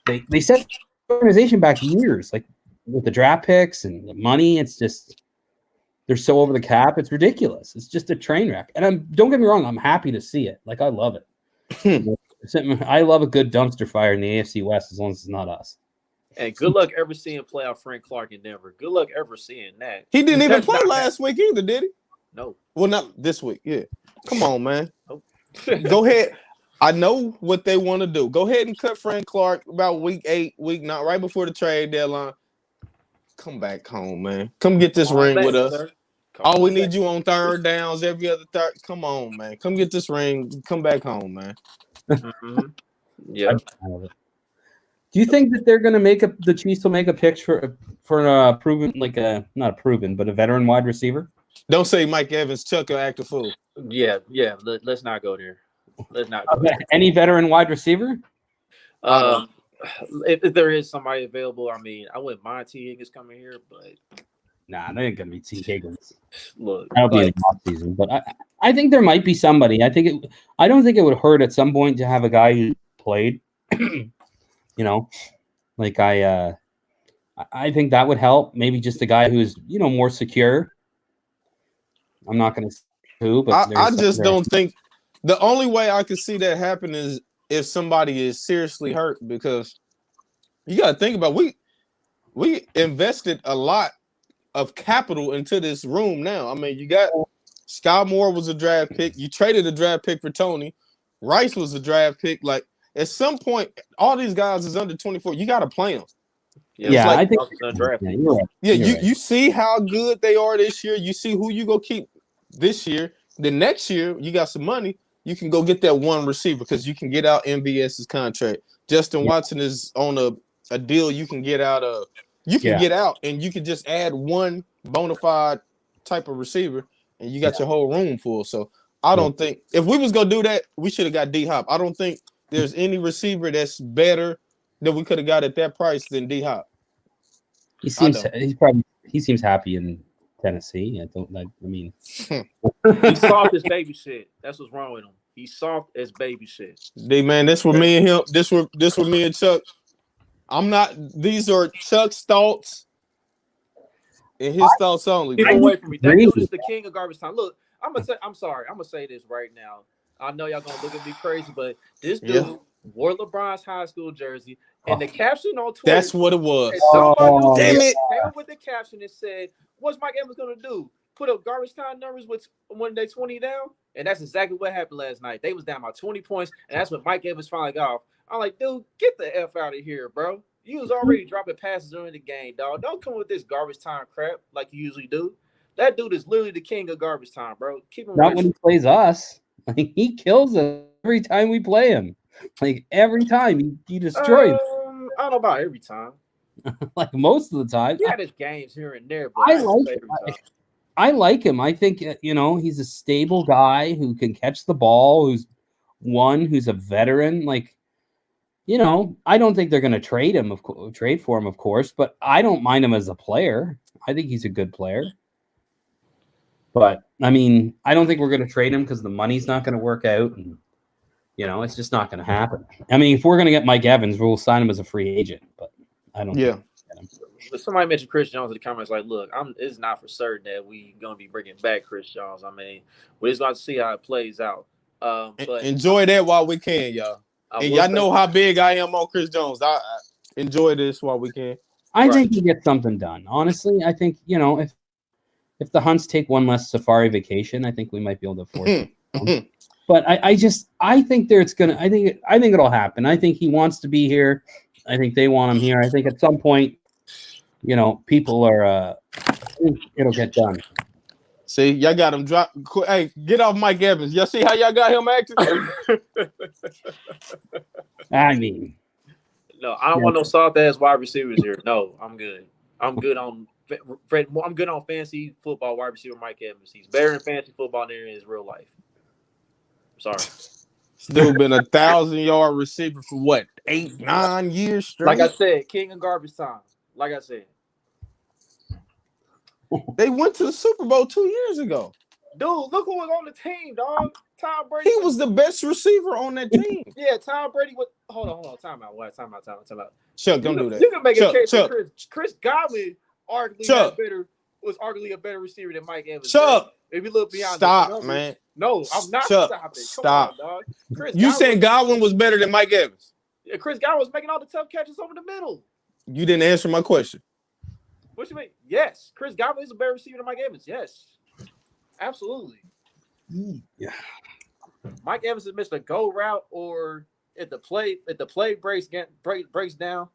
they set the organization back years, like with the draft picks and the money. It's just, they're so over the cap. It's ridiculous. It's just a train wreck. And don't get me wrong, I'm happy to see it. Like, I love it. I love a good dumpster fire in the AFC West as long as it's not us. And good luck ever seeing playoff Frank Clark in Denver. Good luck ever seeing that. He didn't even play last week either, did he? No. Well, not this week. Yeah. Come on, man. Go ahead. I know what they want to do. Go ahead and cut Frank Clark about week 8, week 9, right before the trade deadline. Come back home, man. Come get this ring with us. All we need you on third downs, every other third. Come on, man. Come get this ring. Come back home, man. Mm-hmm. Yeah. Do you think that they're going to the Chiefs will make a pitch for a proven, like not a proven, but a veteran wide receiver? Don't say Mike Evans, Chuck, or act a fool. Yeah. Let's not go there. Let's not go there. Any veteran wide receiver? If there is somebody available, I mean, I wouldn't mind T. Higgins coming here, but nah, they ain't gonna be T. Higgins. Look, that'll be in the off season. But I think there might be somebody. I don't think it would hurt at some point to have a guy who played. Like I think that would help. Maybe just a guy who's more secure. I'm not going to say who, but I just don't think the only way I could see that happen is if somebody is seriously hurt, because you got to think about we invested a lot of capital into this room now. I mean, you got Sky Moore was a draft pick. You traded a draft pick for Tony. Rice was a draft pick. Like, at some point, all these guys is under 24. You got to play them. Yeah, like, I think. You see how good they are this year. You see who you go keep this year. The next year, you got some money. You can go get that one receiver because you can get out MVS's contract. Justin Watson is on a deal you can get out of. You can get out, and you can just add one bona fide type of receiver, and you got your whole room full. So I don't think if we was gonna do that, we should have got D-Hop. I don't think there's any receiver that's better that we could have got at that price than D-Hop. He seems happy in Tennessee. I mean, he's soft as baby shit. That's what's wrong with him. He's soft as baby shit. Man, that's where me and him. This where me and Chuck. I'm not. These are Chuck's thoughts and his thoughts only. Get away from me. That dude is the king of garbage time. Look, I'm sorry. I'm gonna say this right now. I know y'all gonna look at me crazy, but this dude wore LeBron's high school jersey, and the caption on Twitter—that's what it was. Somebody damn it! came up with the caption and said, "What's Mike Evans gonna do? put up garbage time numbers with when they 20 down, and that's exactly what happened last night. They was down by 20 points, and that's when Mike Evans finally got off. I'm like, dude, get the F out of here, bro. You was already dropping passes during the game, dog. Don't come with this garbage time crap like you usually do. That dude is literally the king of garbage time, bro. Keep him Not when he plays us. Like, he kills us every time we play him. Like, every time he destroys. I don't know about every time. Like, most of the time. Yeah, there's games here and there, but I like him. I think, he's a stable guy who can catch the ball, who's a veteran. Like, I don't think they're going to trade for him, of course, but I don't mind him as a player. I think he's a good player. But, I mean, I don't think we're going to trade him because the money's not going to work out. And, it's just not going to happen. I mean, if we're going to get Mike Evans, we'll sign him as a free agent. But I don't think somebody mentioned Chris Jones in the comments. Like, look, it's not for certain that we going to be bringing back Chris Jones. I mean, we're just going to see how it plays out. But enjoy that while we can, y'all. And y'all know how big I am on Chris Jones. I enjoy this while we can. I think we get something done. Honestly, I think, if the Hunts take one less safari vacation, I think we might be able to afford it. But I think it'll happen. I think he wants to be here. I think they want him here. I think at some point, people are it'll get done. See, y'all got him drop. Hey, get off Mike Evans. Y'all see how y'all got him acting? I mean, no, I don't want no soft ass wide receivers here. No, I'm good. I'm good on fantasy football wide receiver Mike Evans. He's better in fantasy football than in his real life. Sorry. Still been 1,000-yard receiver for what, 8-9 years straight? Like I said, king of garbage time. Like I said. They went to the Super Bowl 2 years ago. Dude, look who was on the team, dog. Tom Brady. He was the best receiver on that team. Yeah, Tom Brady was. Hold on. Time out. Chuck, don't do that. You can make a case for Chris Godwin was arguably a better receiver than Mike Evans. Chuck, if you look beyond stop, man. No, I'm not Chuck, stopping. Stop. On, dog. You saying Godwin was better than Mike Evans? Yeah, Chris Godwin was making all the tough catches over the middle. You didn't answer my question. What you mean? Yes, Chris Godwin is a better receiver than Mike Evans. Yes, absolutely. Yeah. Mike Evans has missed a go route, or if the play breaks down,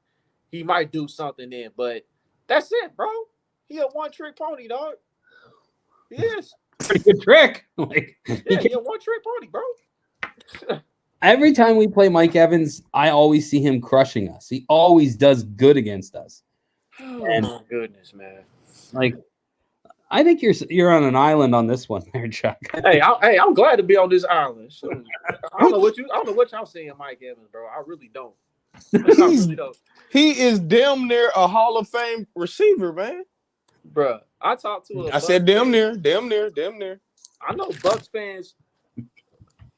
he might do something then. But that's it, bro. He a one-trick pony, dog. He is. Pretty good trick. He a one-trick pony, bro. Every time we play Mike Evans, I always see him crushing us. He always does good against us. Oh my goodness, man! Like, I think you're on an island on this one, there, Chuck. I'm glad to be on this island. So, I don't know what y'all saying, Mike Evans, bro. I really don't. He is damn near a Hall of Fame receiver, man. Bro, I talked to. I said damn near. I know Bucks fans.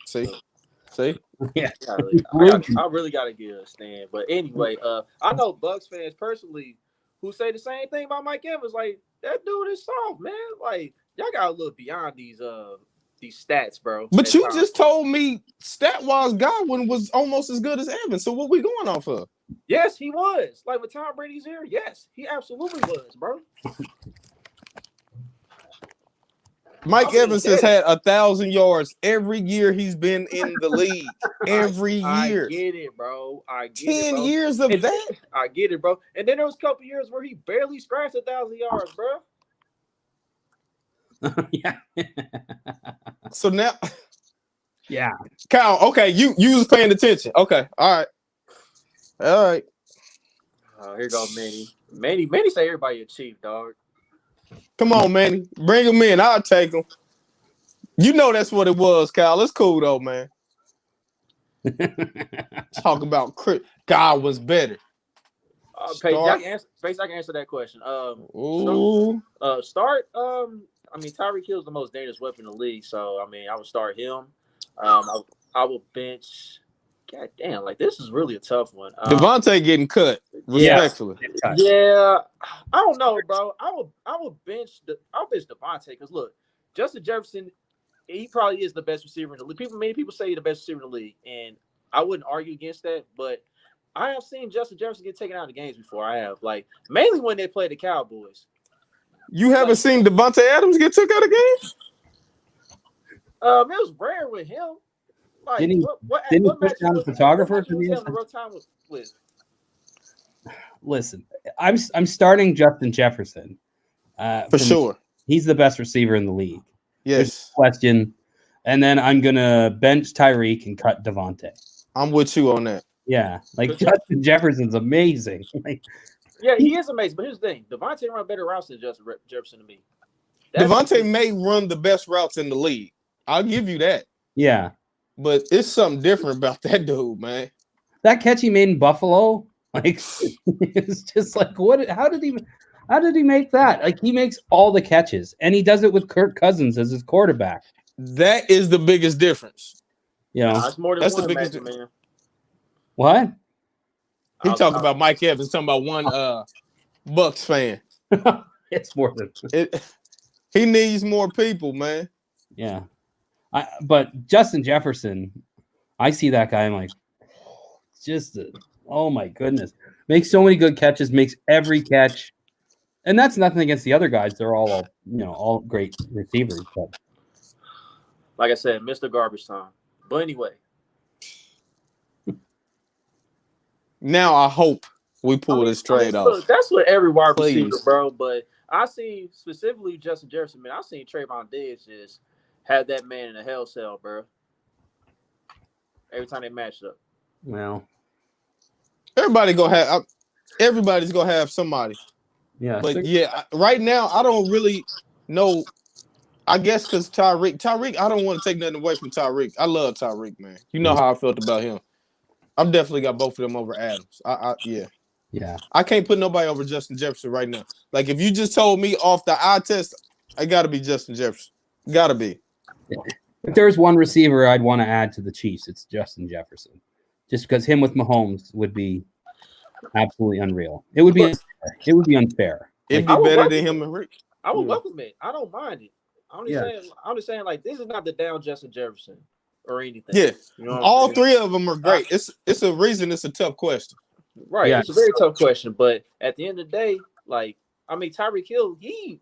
See. Yeah, I really gotta give a stand. But anyway, I know Bucks fans personally who say the same thing about Mike Evans. Like, that dude is soft, man. Like, y'all gotta look beyond these stats, bro. But you just told me stat-wise Godwin was almost as good as Evans. So what we going off of? Yes, he was. Like, with Tom Brady's here, yes, he absolutely was, bro. Mike Evans has had 1,000 yards every year he's been in the league. Every year. I get it, bro. 10 years of that. I get it, bro. And then there was a couple years where he barely scratched 1,000 yards, bro. Yeah. So now, yeah, Kyle. Okay, you was paying attention. Okay, all right. Here goes Manny. Manny say everybody a chief, dog. Come on, Manny. Bring him in. I'll take him. You know that's what it was, Kyle. It's cool though, man. Talk about Chris Godwin's better. Paige, I can answer that question. Start. I mean, Tyreek Hill's the most dangerous weapon in the league, so I mean, I would start him. I will bench. God damn, like this is really a tough one. Devontae getting cut, respectfully. Yeah, I don't know, bro. I'll bench Devontae because look, Justin Jefferson, he probably is the best receiver in the league. Many people say he's the best receiver in the league, and I wouldn't argue against that. But I have seen Justin Jefferson get taken out of the games before. I have, like, mainly when they play the Cowboys. You haven't seen Devontae Adams get took out of games? It was rare with him. Like, Didn't he what push match down the photographer for was the having a rough time with? Listen, I'm starting Justin Jefferson. For sure. He's the best receiver in the league. Yes. No question. And then I'm gonna bench Tyreek and cut Devontae. I'm with you on that. Yeah, like Justin Jefferson's amazing. Like, yeah, he is amazing. But here's the thing: Devontae run better routes than Justin Jefferson to me. Devontae may run the best routes in the league. I'll give you that. Yeah, but it's something different about that dude, man. That catch he made in Buffalo, like, it's just like, what? How did he make that? Like, he makes all the catches, and he does it with Kirk Cousins as his quarterback. That is the biggest difference. You know, it's more than that's one the biggest difference, man. What? He talking about Mike Evans, talking about one Bucks fan. It's more than he needs more people, man. Yeah. But Justin Jefferson, I see that guy, I'm like, oh my goodness. Makes so many good catches, makes every catch. And that's nothing against the other guys. They're all great receivers. But like I said, Mr. Garbage Time. But anyway. Now I hope we pull this trade off. Look, that's what every wide receiver, bro. But I see specifically Justin Jefferson, man. I seen Trayvon Diggs just have that man in a hell cell, bro. Every time they matched up. Well, everybody's gonna have somebody. Yeah. But right now I don't really know. I guess because Tyreek, I don't want to take nothing away from Tyreek. I love Tyreek, man. You know how I felt about him. I've definitely got both of them over Adams. Yeah. I can't put nobody over Justin Jefferson right now. Like, if you just told me off the eye test, I got to be Justin Jefferson. Got to be. If there's one receiver I'd want to add to the Chiefs, it's Justin Jefferson. Just because him with Mahomes would be absolutely unreal. It would be unfair. It'd be better than him and Rick. I would welcome it. I don't mind it. I'm just saying, like, this is not the down Justin Jefferson or anything. Yeah. You know all three of them are great. It's a reason it's a tough question. Right. Yeah. It's a very tough question. But at the end of the day, like, I mean, Tyreek Hill, he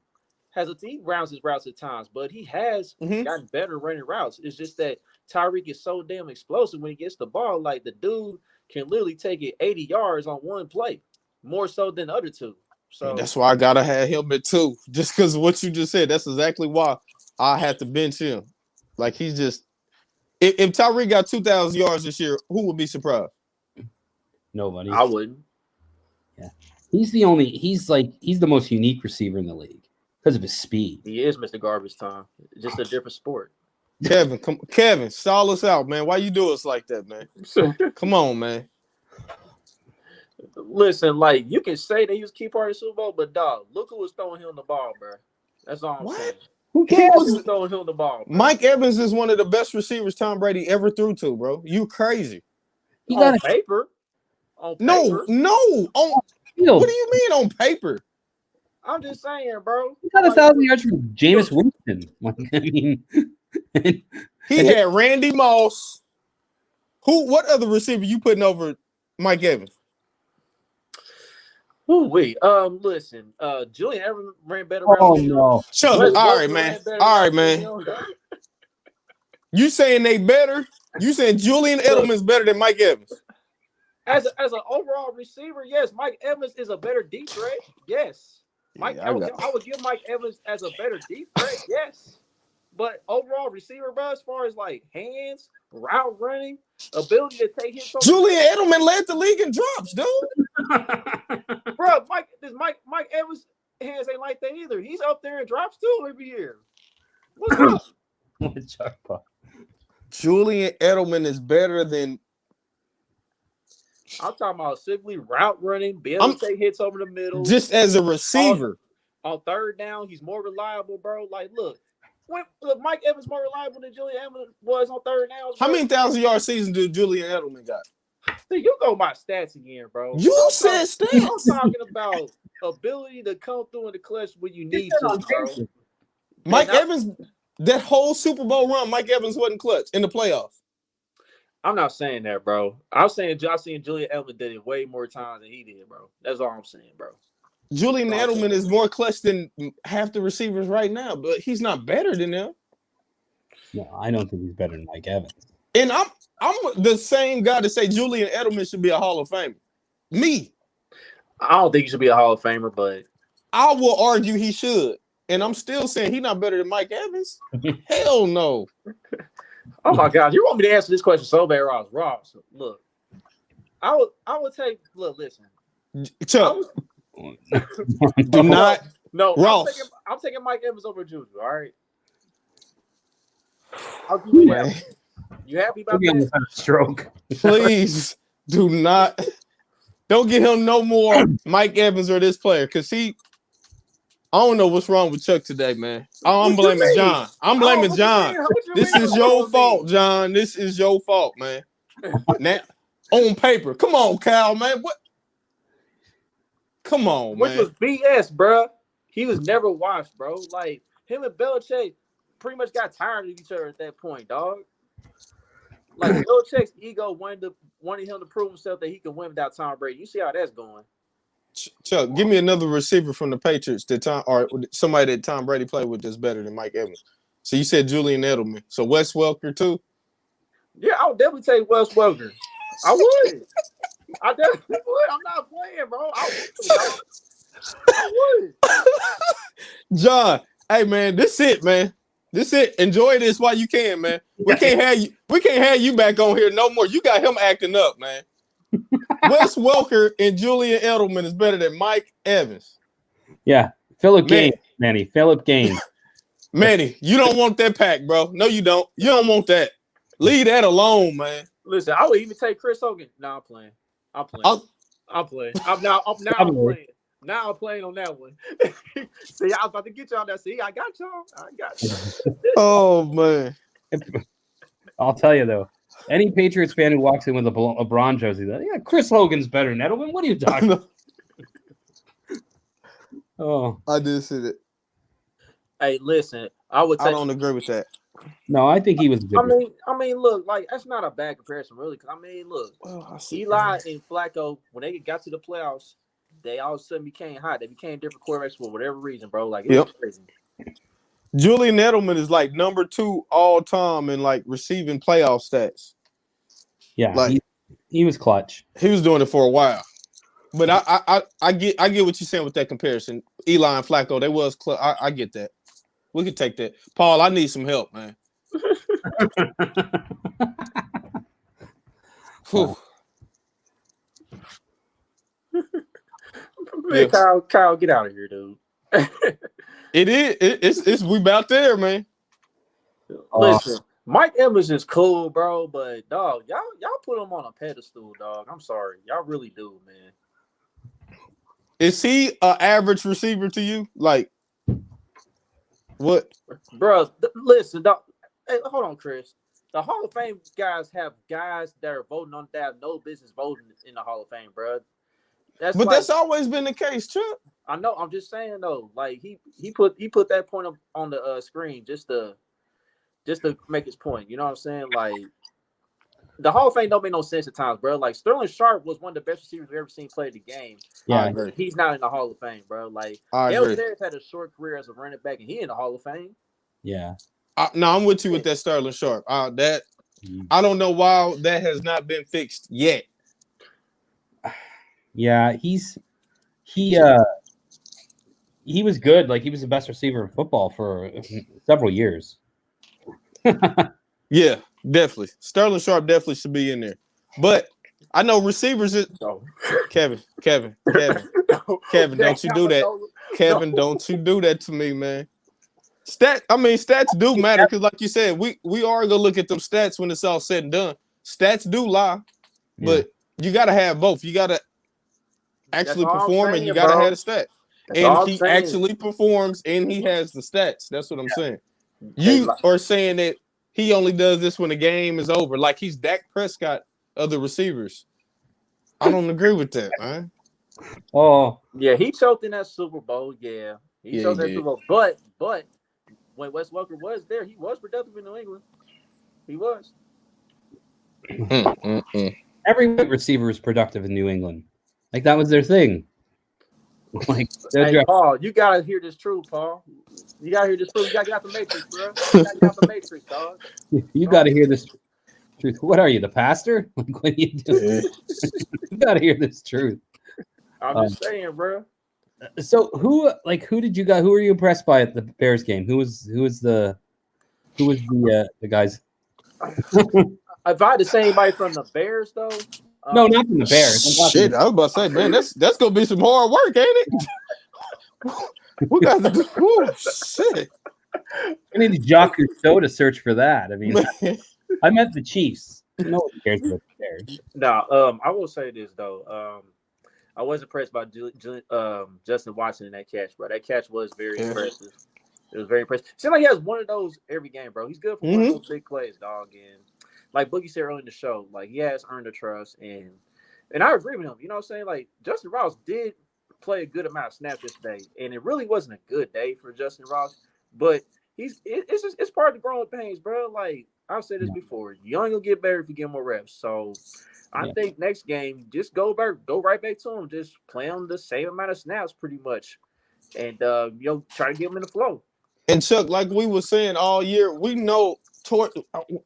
rounds his routes at times, but he has gotten better running routes. It's just that Tyreek is so damn explosive when he gets the ball. Like, the dude can literally take it 80 yards on one play, more so than the other two. So that's why I gotta have him at 2. Just because of what you just said. That's exactly why I had to bench him. Like, he's just if Tyreek got 2,000 yards this year, who would be surprised? Nobody. I wouldn't. Yeah. He's the most unique receiver in the league because of his speed. He is Mr. Garbage Time. Just a different sport. Kevin, stall us out, man. Why you do us like that, man? Come on, man. Listen, like, you can say that he was a key part of the Super Bowl, but dog, look who was throwing him the ball, bro. That's all I'm saying. Who cares? Who was throwing him the ball, bro? Mike Evans is one of the best receivers Tom Brady ever threw to, bro. You crazy? On paper. No. What do you mean on paper? I'm just saying, bro. He got 1,000 yards from Jameis Winston. I mean, he had Randy Moss. What other receiver you putting over Mike Evans? Listen, Julian Edelman ran better. Oh no! All right, man. You saying they better? You saying Julian Edelman's better than Mike Evans? As an overall receiver, yes. Mike Evans is a better deep threat. Yes. I would give Mike Evans as a better deep threat. Yes. But overall receiver, bro, as far as like hands, route running, ability to take hits. Julian Edelman led the league in drops, dude. Bro, Mike Evans' hands ain't like that either. He's up there in drops too every year. What's up? Julian Edelman is better than. I'm talking about simply route running, be able to take hits over the middle. Just as a receiver. On third down, he's more reliable, bro. Like, look, Mike Evans more reliable than Julian Edelman was on third down. How many 1,000-yard seasons did Julian Edelman got? See, you go by stats again, bro. You said stats. I'm talking about ability to come through in the clutch when you need to, bro. Mike Evans, that whole Super Bowl run, Mike Evans wasn't clutch in the playoffs. I'm not saying that, bro. I'm saying Julian Edelman did it way more times than he did, bro. That's all I'm saying, bro. Julian Edelman is more clutch than half the receivers right now, but he's not better than them. No, I don't think he's better than Mike Evans. And I'm the same guy to say Julian Edelman should be a Hall of Famer. Me. I don't think he should be a Hall of Famer, but I will argue he should. And I'm still saying he's not better than Mike Evans. Hell no. oh my God, you want me to answer this question so bad, Ross? Ross, look, I would take. Look, listen, Chuck, do not. No, Ross. I'm taking Mike Evans over Juju. All right. I'll give you that. You happy about that? Stroke. Please do not. Don't get him no more Mike Evans or this player, because I don't know what's wrong with Chuck today, man. I'm blaming John. I'm blaming John. This is your fault, John. This is your fault, man. Now, on paper. Come on, Cal, man. What? Come on, man. Which was BS, bro. He was never washed, bro. Like, him and Belichick pretty much got tired of each other at that point, dog. Like, Belichick's ego wanted him to prove himself that he can win without Tom Brady. You see how that's going. Chuck, give me another receiver from the Patriots or somebody that Tom Brady played with that's better than Mike Evans. So you said Julian Edelman. So Wes Welker too? Yeah, I would definitely take Wes Welker. I would. I definitely would. I'm not playing, bro. I would. John, hey man, this it, man. This it. Enjoy this while you can, man. We can't have you back on here no more. You got him acting up, man. Wes Welker and Julian Edelman is better than Mike Evans. Yeah, Philip Gaines, Manny. Philip Gaines. Manny, you don't want that pack, bro. No, you don't. You don't want that. Leave that alone, man. Listen, I would even take Chris Hogan. No, I'm playing. I'm playing. Now I'm playing. Now I'm playing on that one. See, I was about to get y'all that. See, I got y'all. Oh man. I'll tell you though, any Patriots fan who walks in with a LeBron jersey, yeah, Chris Hogan's better than Edelman. What are you talking about? Oh, I did see that. Hey, listen, I don't agree with that. No, I think he was good. I mean, look, like that's not a bad comparison, really. Cause I mean, look, Eli and Flacco, when they got to the playoffs, they all of a sudden became hot. They became different quarterbacks for whatever reason, bro. Like, it was crazy. Julian Edelman is like number 2 all time in like receiving playoff stats. Yeah, like he was clutch. He was doing it for a while. But I get what you're saying with that comparison. Eli and Flacco, they was clutch. I get that. We could take that. Paul, I need some help, man. Man, Kyle, get out of here, dude. It is. It's we about there, man. Listen, Mike Evans is cool, bro, but dog, y'all put him on a pedestal, dog. I'm sorry, y'all really do, man. Is he an average receiver to you? Like what, bro? Listen, dog. Hey, hold on, Chris. The Hall of Fame guys have guys that are voting on that have no business voting in the Hall of Fame, bro. That's always been the case, Chuck. I know. I'm just saying though. Like he put that point up on the screen just to make his point. You know what I'm saying? Like the Hall of Fame don't make no sense at times, bro. Like Sterling Sharp was one of the best receivers we've ever seen play the game. Yeah, I agree. He's not in the Hall of Fame, bro. Like Dale Harris had a short career as a running back, and he in the Hall of Fame. Yeah. No, I'm with you with that Sterling Sharp. I don't know why that has not been fixed yet. Yeah, he was good. Like he was the best receiver in football for several years. Yeah, definitely. Sterling Sharp definitely should be in there. But I know receivers Kevin, don't you do that. Kevin, don't you do that to me, man. Stats do matter because, like you said, we are gonna look at them stats when it's all said and done. Stats do lie, but you gotta have both. You gotta actually perform, and you gotta have the stat. And he actually performs, and he has the stats. That's what I'm saying. You are saying that he only does this when the game is over, like he's Dak Prescott of the receivers. I don't agree with that, man. Oh, yeah, he choked in that Super Bowl. Yeah, he choked in that Super Bowl. But when Wes Welker was there, he was productive in New England. He was. Every receiver is productive in New England. Like that was their thing. Like, Hey, Paul, you gotta hear this truth, Paul. You gotta hear this truth. You gotta get out the matrix, bro. You gotta get out the matrix, dog. you got to hear this truth. What are you, the pastor? Like, what do you do? You got to hear this truth. I'm just saying, bro. So who did you guys? Who were you impressed by at the Bears game? Who was the guys? If I had to say anybody from the Bears, though, No, not from the Bears. Shit, I was about to say, man, that's gonna be some hard work, ain't it? We got to do. Whew, shit. I need to jock your show to search for that. I mean, I meant the Chiefs. No one cares about the Bears. No, I will say this though. I was impressed by Justin Watson in that catch, bro. That catch was very impressive. It was very impressive. Seems like he has one of those every game, bro. He's good for one of those big plays, dog. And like Boogie said earlier in the show, like he has earned the trust, and I agree with him. You know what I'm saying? Like Justin Ross did play a good amount of snaps this day, and it really wasn't a good day for Justin Ross, but it's part of the growing pains, bro. Like I've said this before, you only gonna get better if you get more reps. So I think next game, just go right back to him, just play on the same amount of snaps, pretty much, and try to get him in the flow. And Chuck, like we were saying all year, we know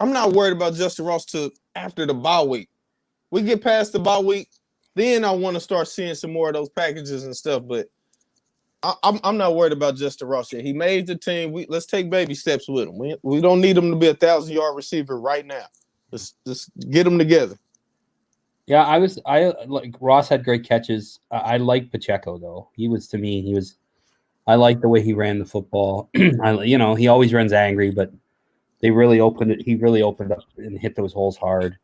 I'm not worried about Justin Ross till after the bye week. We get past the bye week, then I want to start seeing some more of those packages and stuff. But I'm not worried about Justin Ross yet. He made the team. Let's take baby steps with him. We don't need him to be a 1,000-yard receiver right now. Let's just get them together. Yeah, I like Ross had great catches. I like Pacheco though. I like the way he ran the football. He always runs angry, but he really opened up and hit those holes hard.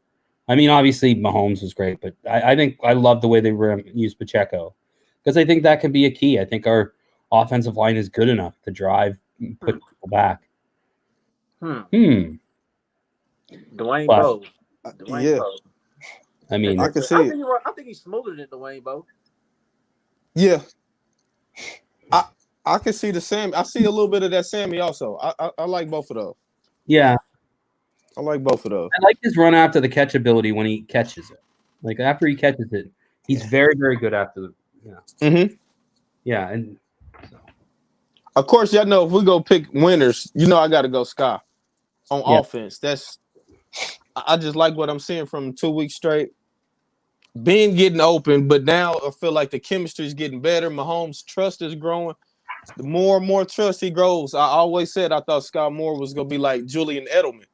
I mean, obviously Mahomes was great, but I think I love the way they used Pacheco because I think that can be a key. I think our offensive line is good enough to drive and put people back. Dwayne Bowe. Bowe. I mean, I can see it. I think he's smoother than Dwayne Bowe. Yeah. I can see the Sammy. I see a little bit of that Sammy also. I like both of those. Yeah. I like both of those. I like his run after the catch ability when he catches it. Like after he catches it, he's very, very good after the Yeah, and of course, y'all know if we go pick winners, I got to go Sky on offense. I just like what I'm seeing from 2 weeks straight. Ben getting open, but now I feel like the chemistry is getting better. Mahomes' trust is growing. The more and more trust he grows, I always said I thought Scott Moore was going to be like Julian Edelman,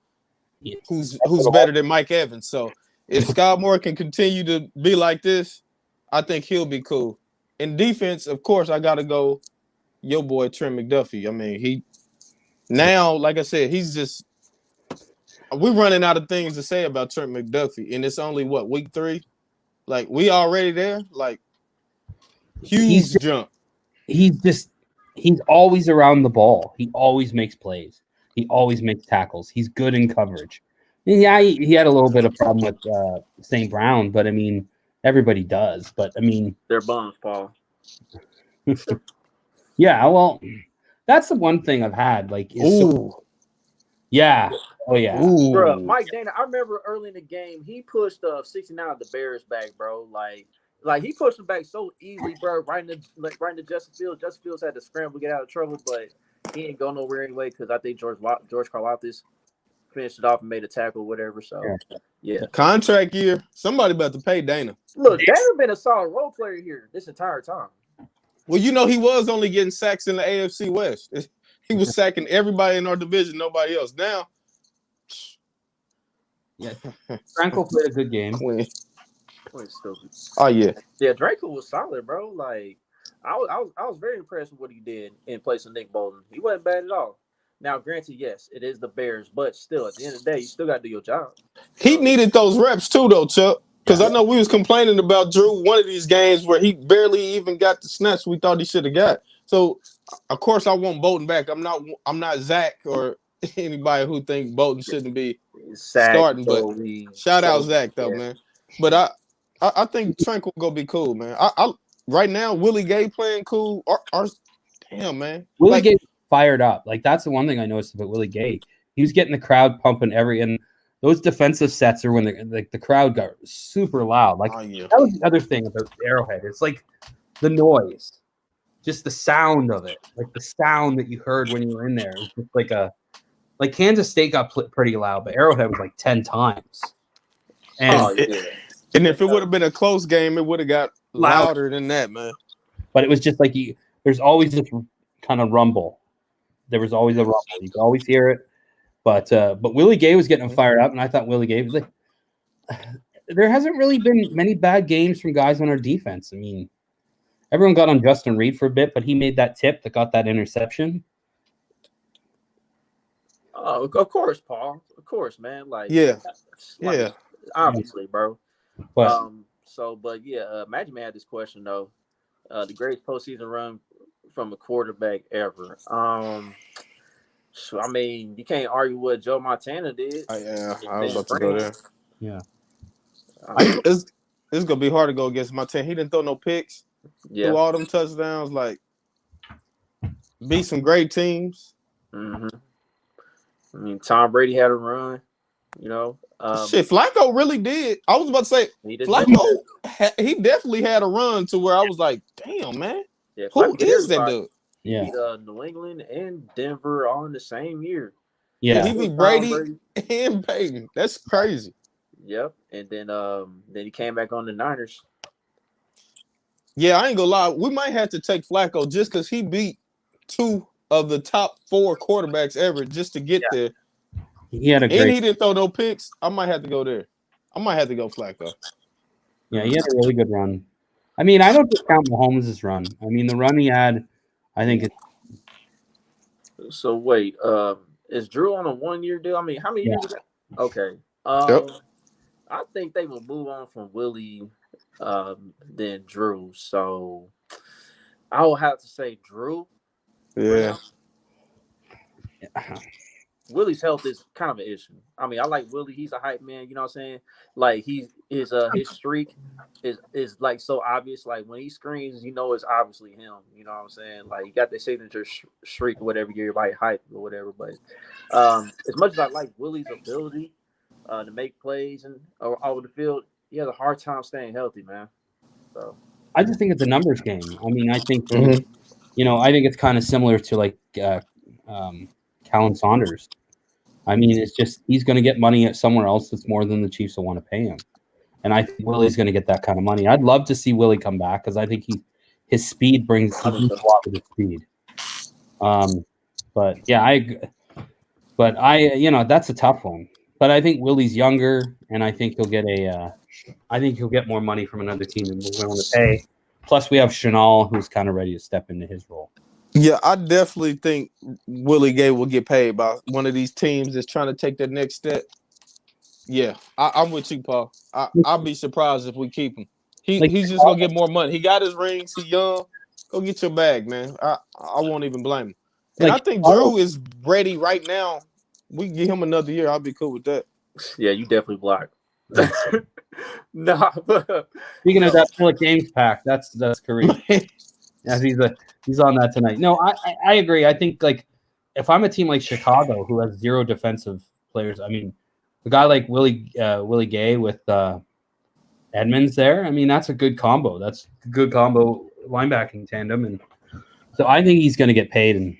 who's better than Mike Evans. So if Scott Moore can continue to be like this, I think he'll be cool. In defense, of course, I got to go your boy Trent McDuffie. I mean, like I said, we're running out of things to say about Trent McDuffie, and it's only week 3? Like we already there? Like huge jump. He's always around the ball. He always makes plays. He always makes tackles. He's good in coverage. And yeah, he had a little bit of problem with St. Brown, but I mean, everybody does. But I mean, they're bums, Paul. Yeah, well, that's the one thing I've had. Like, oh yeah, bro. Mike Dana, I remember early in the game, he pushed 69 of the Bears back, bro. Like he pushed them back so easily, bro. Right into Justin Fields. Justin Fields had to scramble to get out of trouble, but he ain't go nowhere anyway because I think George Karlaftis finished it off and made a tackle, whatever. So yeah, contract year. Somebody about to pay Dana. Look, Dana been a solid role player here this entire time. Well, he was only getting sacks in the AFC West. He was sacking everybody in our division, nobody else. Now, Franco played a good game. Oh yeah, Draco was solid, bro. Like I was very impressed with what he did in place of Nick Bolton. He wasn't bad at all. Now, granted, yes, it is the Bears, but still, at the end of the day, you still got to do your job. He needed those reps too, though, Chuck. Because I know we was complaining about Drew one of these games where he barely even got the snaps we thought he should have got. So, of course, I want Bolton back. I'm not Zach or anybody who thinks Bolton shouldn't be starting. But shout out Zach though, man. But I think Trank will go be cool, man. I right now Willie Gay playing cool. Damn, man. Willie Gay fired up. Like that's the one thing I noticed about Willie Gay. He was getting the crowd pumping and those defensive sets are when the crowd got super loud. Like that was the other thing about Arrowhead. It's like the noise. just the sound of it, like the sound that you heard when you were in there. It was just like Kansas State got pretty loud, but Arrowhead was like 10 times. And Oh, yeah. And if it would have been a close game, it would have got louder than that, man. But it was just like there's always this kind of rumble. There was always a rumble. You could always hear it. But Willie Gay was getting fired up, and I thought Willie Gay was like, there hasn't really been many bad games from guys on our defense. I mean, everyone got on Justin Reed for a bit, but he made that tip that got that interception. Oh, of course, Paul. Of course, man. Like, yeah, obviously, bro. But Magic Man had this question though. The greatest postseason run from a quarterback ever. So I mean, you can't argue what Joe Montana did. I was about to go there. Yeah, it's gonna be hard to go against Montana. He didn't throw no picks. Yeah, threw all them touchdowns. Like, beat some great teams. Mm-hmm. I mean, Tom Brady had a run. You know, Flacco really did. I was about to say Flacco. He definitely had a run to where I was like, "Damn, man, who is that dude?" Yeah, he beat New England and Denver all in the same year. Yeah, he beat Brady and Peyton. That's crazy. Yep, and then he came back on the Niners. Yeah, I ain't gonna lie. We might have to take Flacco just because he beat 2 of the top 4 quarterbacks ever just to get there. He had and he didn't throw no picks. I might have to go there. I might have to go Flacco. Yeah, he had a really good run. I mean, I don't discount Mahomes' run. I mean, the run he had, I think it's. So wait, is Drew on a 1-year deal? I mean, how many years is that? Okay. I think they will move on from Willie than Drew. So I will have to say Drew. Yeah. Willie's health is kind of an issue. I mean, I like Willie. He's a hype man. You know what I'm saying? Like his streak is like so obvious. Like when he screams, you know it's obviously him. You know what I'm saying? Like he got that signature shriek or whatever. You're like hype or whatever. But as much as I like Willie's ability to make plays and over the field, he has a hard time staying healthy, man. So I just think it's a numbers game. I mean, I think I think it's kind of similar to like Callan Saunders. I mean, it's just he's going to get money at somewhere else that's more than the Chiefs will want to pay him, and I think Willie's going to get that kind of money. I'd love to see Willie come back because I think his speed brings a lot with his speed. But yeah, that's a tough one. But I think Willie's younger, and I think he'll get more money from another team than we're willing to pay. Plus, we have Chenal, who's kind of ready to step into his role. Yeah, I definitely think Willie Gay will get paid by one of these teams that's trying to take that next step. Yeah, I'm with you, Paul. I'll be surprised if we keep him. He's just gonna get more money. He got his rings. He's young. Go get your bag, man. I won't even blame him. And I think Drew is ready right now. We can give him another year. I'll be cool with that. Yeah, you definitely block. Speaking of that Philip James pack, that's Kareem. Yeah, he's on that tonight. No, I agree. I think like if I'm a team like Chicago who has 0 defensive players, I mean, a guy like Willie Gay with Edmonds there, I mean, that's a good combo. That's a good combo linebacking tandem, and so I think he's going to get paid, and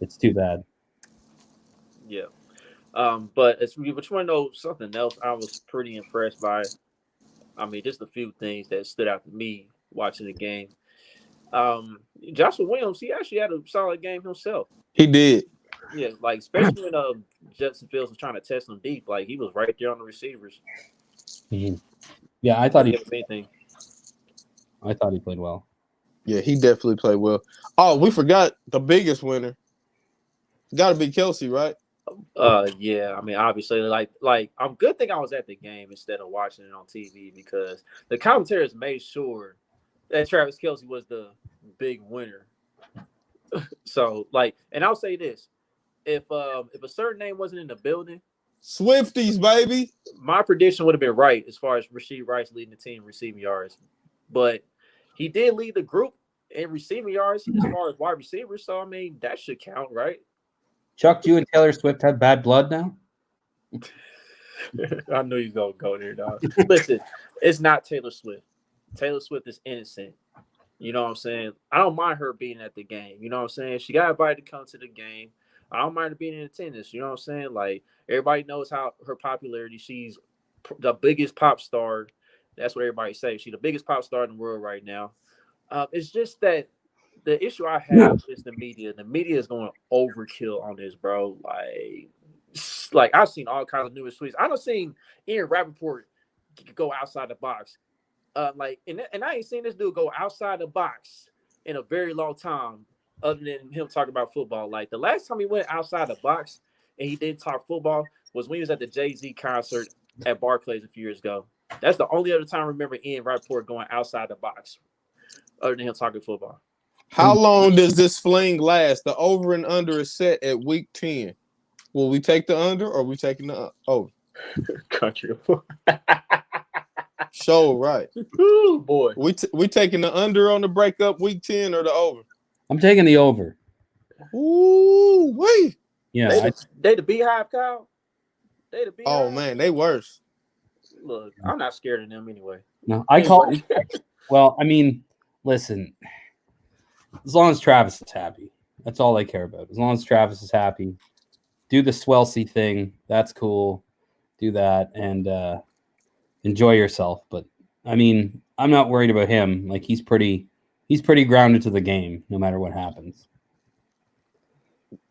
it's too bad. Yeah. But you want to know something else I was pretty impressed by. I mean, just a few things that stood out to me watching the game. Joshua Williams, he actually had a solid game himself. He did. Yeah, like especially when Justin Fields was trying to test him deep, like he was right there on the receivers. Mm-hmm. Yeah, I thought he played well. Yeah, he definitely played well. Oh, we forgot the biggest winner. Got to be Kelsey, right? Yeah. I mean, obviously, like I'm good thing I was at the game instead of watching it on TV because the commentators made sure that Travis Kelce was the big winner. So, and I'll say this: if a certain name wasn't in the building, Swifties, baby, my prediction would have been right as far as Rashee Rice leading the team receiving yards. But he did lead the group in receiving yards as far as wide receivers. So, I mean, that should count, right? Chuck, you and Taylor Swift have bad blood now? I knew you was going to go there, dog. Listen, it's not Taylor Swift. Taylor Swift is innocent. You know what I'm saying? I don't mind her being at the game. You know what I'm saying? She got invited to come to the game. I don't mind her being in attendance. You know what I'm saying? Like everybody knows how her popularity. She's the biggest pop star. That's what everybody says. She's the biggest pop star in the world right now. It's just that the issue I have is the media. The media is going overkill on this, bro. Like I've seen all kinds of news tweets. I've seen Ian Rappaport go outside the box. And I ain't seen this dude go outside the box in a very long time, other than him talking about football. Like the last time he went outside the box and he didn't talk football was when he was at the Jay-Z concert at Barclays a few years ago. That's the only other time I remember Ian Rappaport going outside the box, other than him talking football. How long does this fling last? The over and under is set at week 10. Will we take the under or are we taking the over? Country. Show right. Ooh, boy. We taking the under on the breakup week 10 or the over? I'm taking the over. Ooh, wait. Yeah. They the Beehive, Kyle. They the Beehive. Oh man, they worse. Look, I'm not scared of them anyway. No, I call. Well, I mean, listen. As long as Travis is happy, that's all I care about. As long as Travis is happy, do the Swelsey thing. That's cool. Do that and enjoy yourself. But I mean, I'm not worried about him. Like he's pretty grounded to the game, no matter what happens.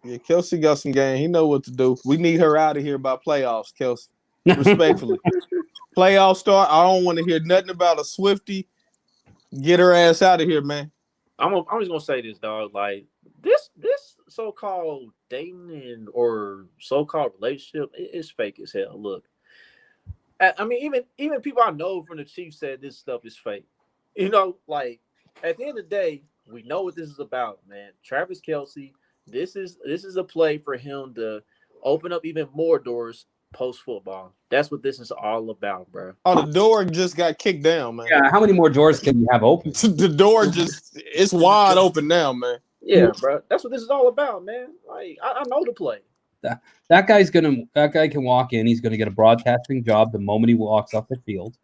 Yeah, Kelsey got some game. He know what to do. We need her out of here by playoffs, Kelsey. Respectfully. Playoff start. I don't want to hear nothing about a Swiftie. Get her ass out of here, man. I'm just gonna say this, dog. Like this so-called dating or so-called relationship is fake as hell. Look, I mean, even people I know from the Chiefs said this stuff is fake. You know, like at the end of the day, we know what this is about, man. Travis Kelce. This is a play for him to open up even more doors post-football. That's what this is all about, bro. Oh, the door just got kicked down, man. Yeah, how many more doors can you have open? The door it's wide open now, man. Yeah, bro. That's what this is all about, man. Like I know the play. That guy can walk in. He's gonna get a broadcasting job the moment he walks off the field.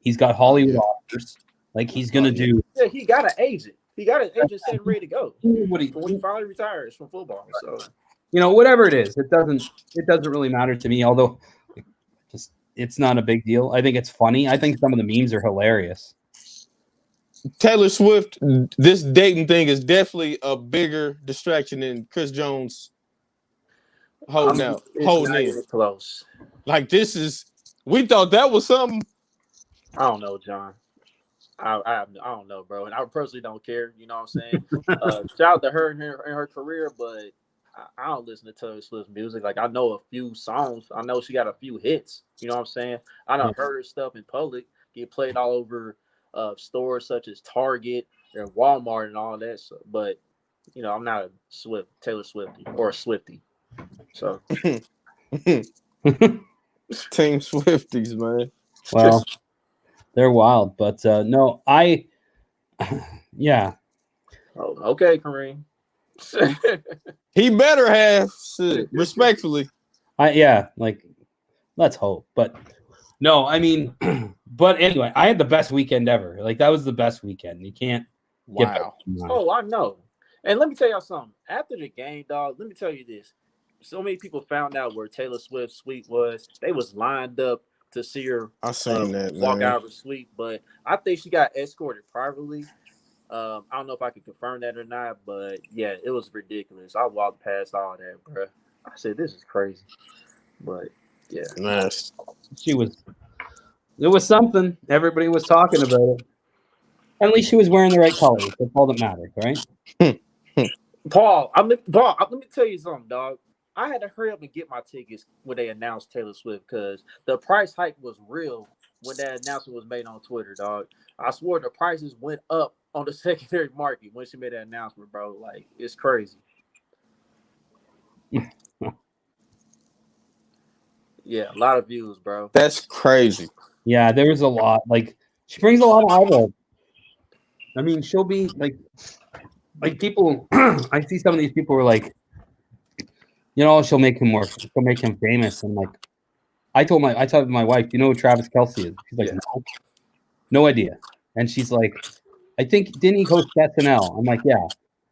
He's got Hollywood offers. Like he's gonna do. Yeah, he got an agent. He got an agent set ready to go When he finally retires from football. So whatever it is, it doesn't really matter to me. Although, it's not a big deal. I think it's funny. I think some of the memes are hilarious. Taylor Swift, this dating thing is definitely a bigger distraction than Chris Jones holding in. Close. Like we thought that was something. I don't know, John. I don't know, bro, and I personally don't care. You know what I'm saying? Shout out to her in her career, but I don't listen to Taylor Swift's music. Like I know a few songs. I know she got a few hits. You know what I'm saying? I done heard her stuff in public get played all over stores such as Target and Walmart and all that. So, but I'm not a Taylor Swiftie or a Swiftie. So Team Swifties, man. Well, they're wild, but no, yeah. Oh, okay, Kareem. He better have, respectfully. Let's hope. But no, I mean, but anyway, I had the best weekend ever. Like that was the best weekend. You can't get back. Oh, I know. And let me tell y'all something. After the game, dog, let me tell you this. So many people found out where Taylor Swift's suite was. They was lined up to see her walk out of her suite, but I think she got escorted privately. I don't know if I can confirm that or not, but yeah, it was ridiculous. I walked past all that, bro. I said, this is crazy. But yeah. Nice. It was something. Everybody was talking about it. At least she was wearing the right colors. That's all that matters, right? Paul, let me tell you something, dog. I had to hurry up and get my tickets when they announced Taylor Swift because the price hike was real when that announcement was made on Twitter, dog. I swore the prices went up on the secondary market when she made that announcement, bro. Like, it's crazy. Yeah, a lot of views, bro. That's crazy. Yeah, there was a lot. Like, she brings a lot of eyeballs. I mean, she'll be like people. I see some of these people were like, she'll make him famous. And like, I told my wife, you know who Travis Kelce is? She's like, no idea. And she's like, I think didn't he host SNL? I'm like, yeah,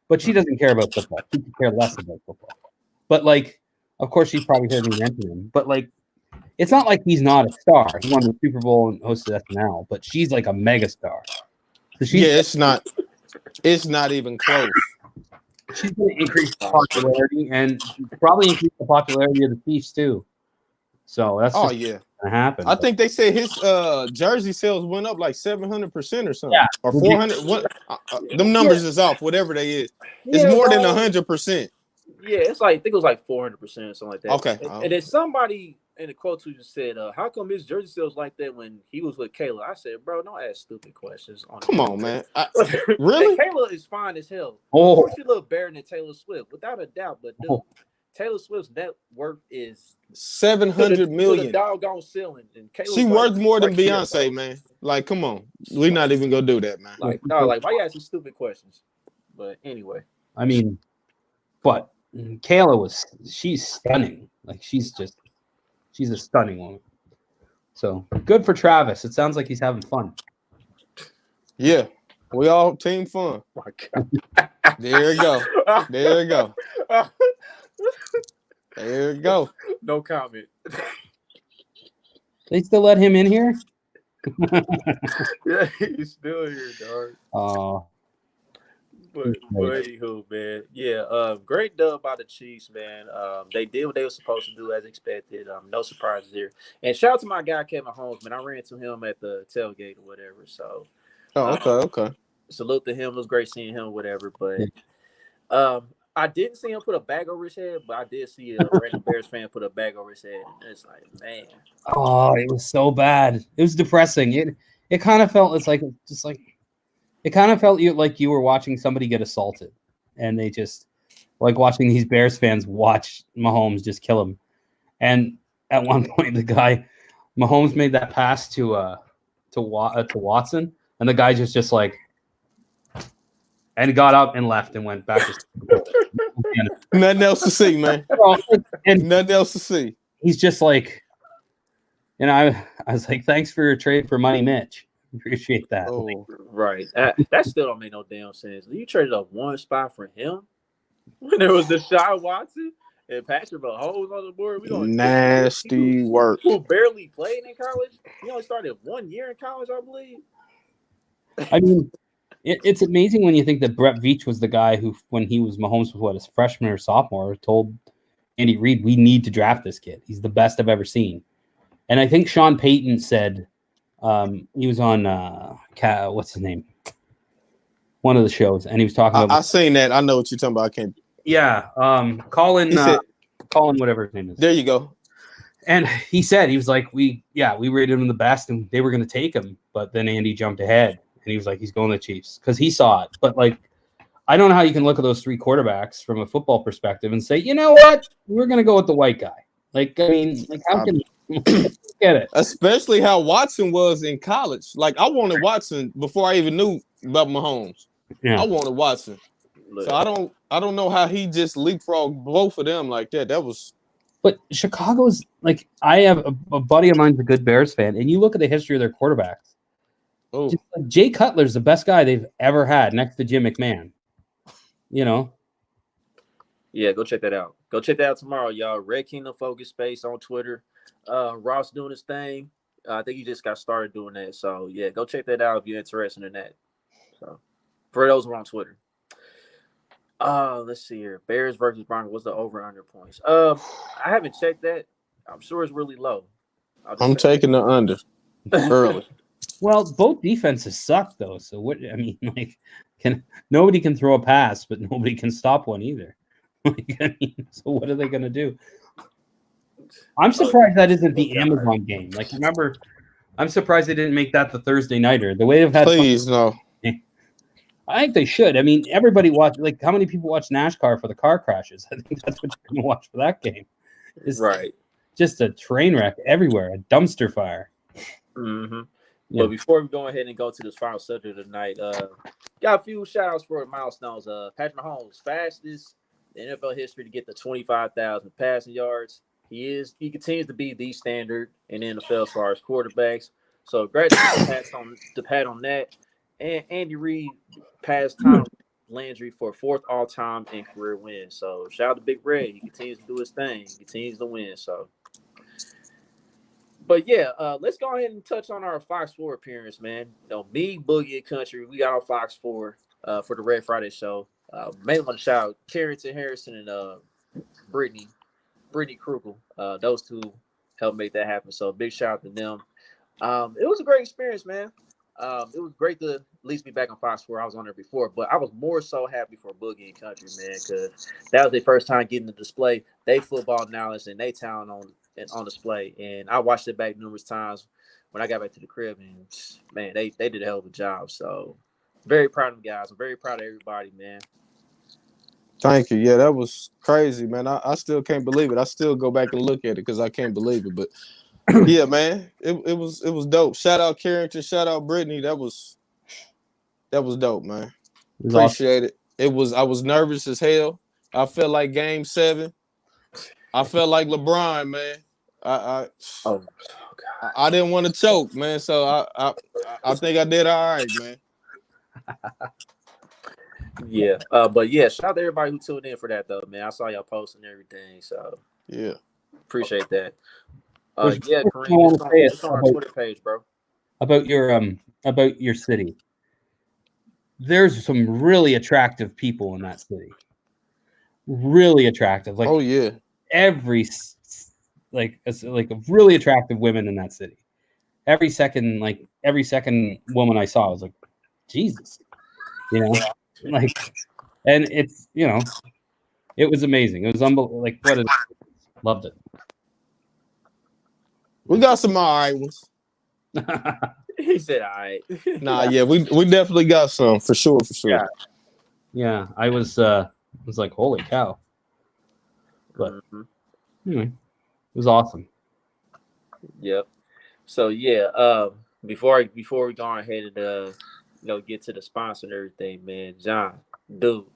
but she doesn't care about football. She could care less about football. But like, of course, she's probably heard me mention him. But like, it's not like he's not a star. He won the Super Bowl and hosted SNL, but she's like a mega star. So she's it's not even close. She's going to increase the popularity and probably increase the popularity of the Chiefs too. So that's going to happen. I think they said his jersey sales went up like 700% or something, Yeah. or 400. Them numbers is off, whatever they is. It's more than 100%. Yeah, it's like I think it was like 400% or something like that. Okay, and then somebody in the quote who just said, "How come his jersey sales like that when he was with Kayla?" I said, "Bro, don't ask stupid questions." Come on, man. Really? Kayla is fine as hell. Oh. Of course, she look better than Taylor Swift, without a doubt. But dude, Taylor Swift's net worth is 700 million. To the doggone ceiling. And Kayla's she worth more than right Beyonce, here, man. Like, come on, we're not even gonna do that, man. Like, no, like why you asking stupid questions? But anyway, I mean, but Kayla she's stunning. Like she's a stunning woman. So good for Travis. It sounds like he's having fun. Yeah, we all team fun. Oh my God. There you go. There you go. There you go. No comment. They still let him in here? Yeah, he's still here, dog. Oh. But anywho, man, yeah, great dub by the Chiefs, man. They did what they were supposed to do as expected. No surprises there. And shout out to my guy Kevin Holmes, man. I ran into him at the tailgate or whatever. So, okay. Salute to him. It was great seeing him, or whatever. But I didn't see him put a bag over his head, but I did see a random Bears fan put a bag over his head. And it's like, man. Oh, it was so bad. It was depressing. It kind of felt it kind of felt like you were watching somebody get assaulted, and they just like watching these Bears fans watch Mahomes just kill him. And at one point, the guy Mahomes made that pass to Watson, and the guy just like, and he got up and left and went back to nothing else to see, man. And nothing else to see. He's just like, and I was like, thanks for your trade for Money Mitch. Appreciate that. Oh, right. That still don't make no damn sense. You traded up one spot for him when there was Deshaun Watson and Patrick Mahomes on the board. We don't nasty work. Who barely played in college. He only started 1 year in college, I believe. I mean, it's amazing when you think that Brett Veach was the guy who, when he was Mahomes was his freshman or sophomore, told Andy Reid, "We need to draft this kid. He's the best I've ever seen." And I think Sean Payton said. He was on what's his name? One of the shows, and he was talking about. I seen that. I know what you're talking about. I can't. Yeah, Colin, whatever his name is. There you go. And he said he was like, we rated him the best, and they were going to take him, but then Andy jumped ahead, and he was like, he's going to the Chiefs because he saw it. But like, I don't know how you can look at those three quarterbacks from a football perspective and say, you know what, we're going to go with the white guy. Like, I mean, like how can get it? Especially how Watson was in college. Like, I wanted Watson before I even knew about Mahomes. Yeah. I wanted Watson. So I don't know how he just leapfrogged both of them like that. That was. But Chicago's like, I have a buddy of mine's a good Bears fan, and you look at the history of their quarterbacks. Oh, like Jay Cutler's the best guy they've ever had next to Jim McMahon. You know. Yeah, go check that out. Go check that out tomorrow, y'all. Red Kingdom Focus Space on Twitter. Ross doing his thing. I think he just got started doing that. So yeah, go check that out if you're interested in that. So for those who are on Twitter. Let's see here. Bears versus Broncos. What's the over/under points? I haven't checked that. I'm sure it's really low. I'm taking the under early. Well, both defenses suck though. So what? I mean, like, nobody can throw a pass, but nobody can stop one either. Like, I mean, so what are they going to do? I'm surprised that isn't the Amazon game. Like, remember, I'm surprised they didn't make that the Thursday nighter. The way they've had. Please no. I think they should. I mean, everybody watch. Like, how many people watch NASCAR for the car crashes? I think that's what you're going to watch for that game. It's right. Just a train wreck everywhere, a dumpster fire. Mm-hmm. Yeah. But before we go ahead and go to this final subject of the night, got a few shout outs for milestones. Patrick Mahomes, fastest in NFL history to get the 25,000 passing yards. He continues to be the standard in the NFL as far as quarterbacks. So great to pat on that. And Andy Reid passed Tom Landry for fourth all-time in career wins. So shout out to Big Red. He continues to do his thing. He continues to win. So, but yeah, let's go ahead and touch on our Fox 4 appearance, man. Me, Boogie, and Country, we got on Fox 4 for the Red Friday show. Mainly want to shout out Carrington Harrison and Brittany Krugel. Those two helped make that happen. So big shout out to them. It was a great experience, man. It was great to at least be back on Fox 4. I was on there before, but I was more so happy for Boogie and Country, man, because that was their first time getting to display they football knowledge and they talent on display. And I watched it back numerous times when I got back to the crib, and man, they did a hell of a job. So very proud of them guys. I'm very proud of everybody, man. Thank you. Yeah, that was crazy, man. I still can't believe it. I still go back and look at it because I can't believe it. But yeah, man, it was dope. Shout out Carrington, shout out Brittany. That was dope, man. Appreciate it. I was nervous as hell. I felt like Game 7. I felt like LeBron, man. I didn't want to choke, man. So I think I did all right, man. Yeah, but yeah, shout out to everybody who tuned in for that though, man. I saw y'all post and everything, so yeah, appreciate that. Yeah, Kareem, it's on our Twitter page, bro. About your city. There's some really attractive people in that city. Really attractive, like oh yeah, every like really attractive women in that city. Every second woman I saw, I was like, Jesus, like, and it's it was amazing. It was unbelievable. Like, loved it. We got some all right ones. He said, "All right." Nah, yeah, we definitely got some for sure. Yeah. I was like, holy cow. But anyway, it was awesome. Yep. So yeah, before we go ahead and get to the sponsor and everything, man, John, dude,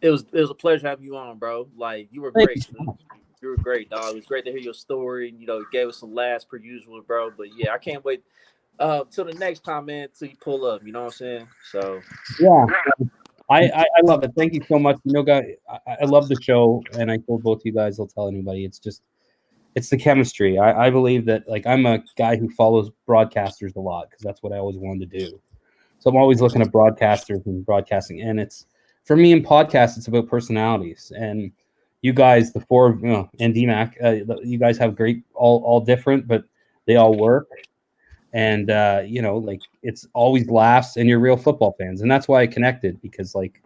it was a pleasure having you on, bro. Like you were great. You were great, dog. It was great to hear your story. You gave us some laughs per usual, bro. But yeah, I can't wait till the next time, man, till you pull up. You know what I'm saying? So yeah. I love it. Thank you so much. Guys, I love the show, and I told both of you guys, I'll tell anybody. It's the chemistry. I believe that, like, I'm a guy who follows broadcasters a lot because that's what I always wanted to do. So I'm always looking at broadcasters and broadcasting, and it's for me in podcasts, it's about personalities. And you guys, the four, and DMAC, you guys have great, all different, but they all work. And like, it's always laughs, and you're real football fans, and that's why I connected, because like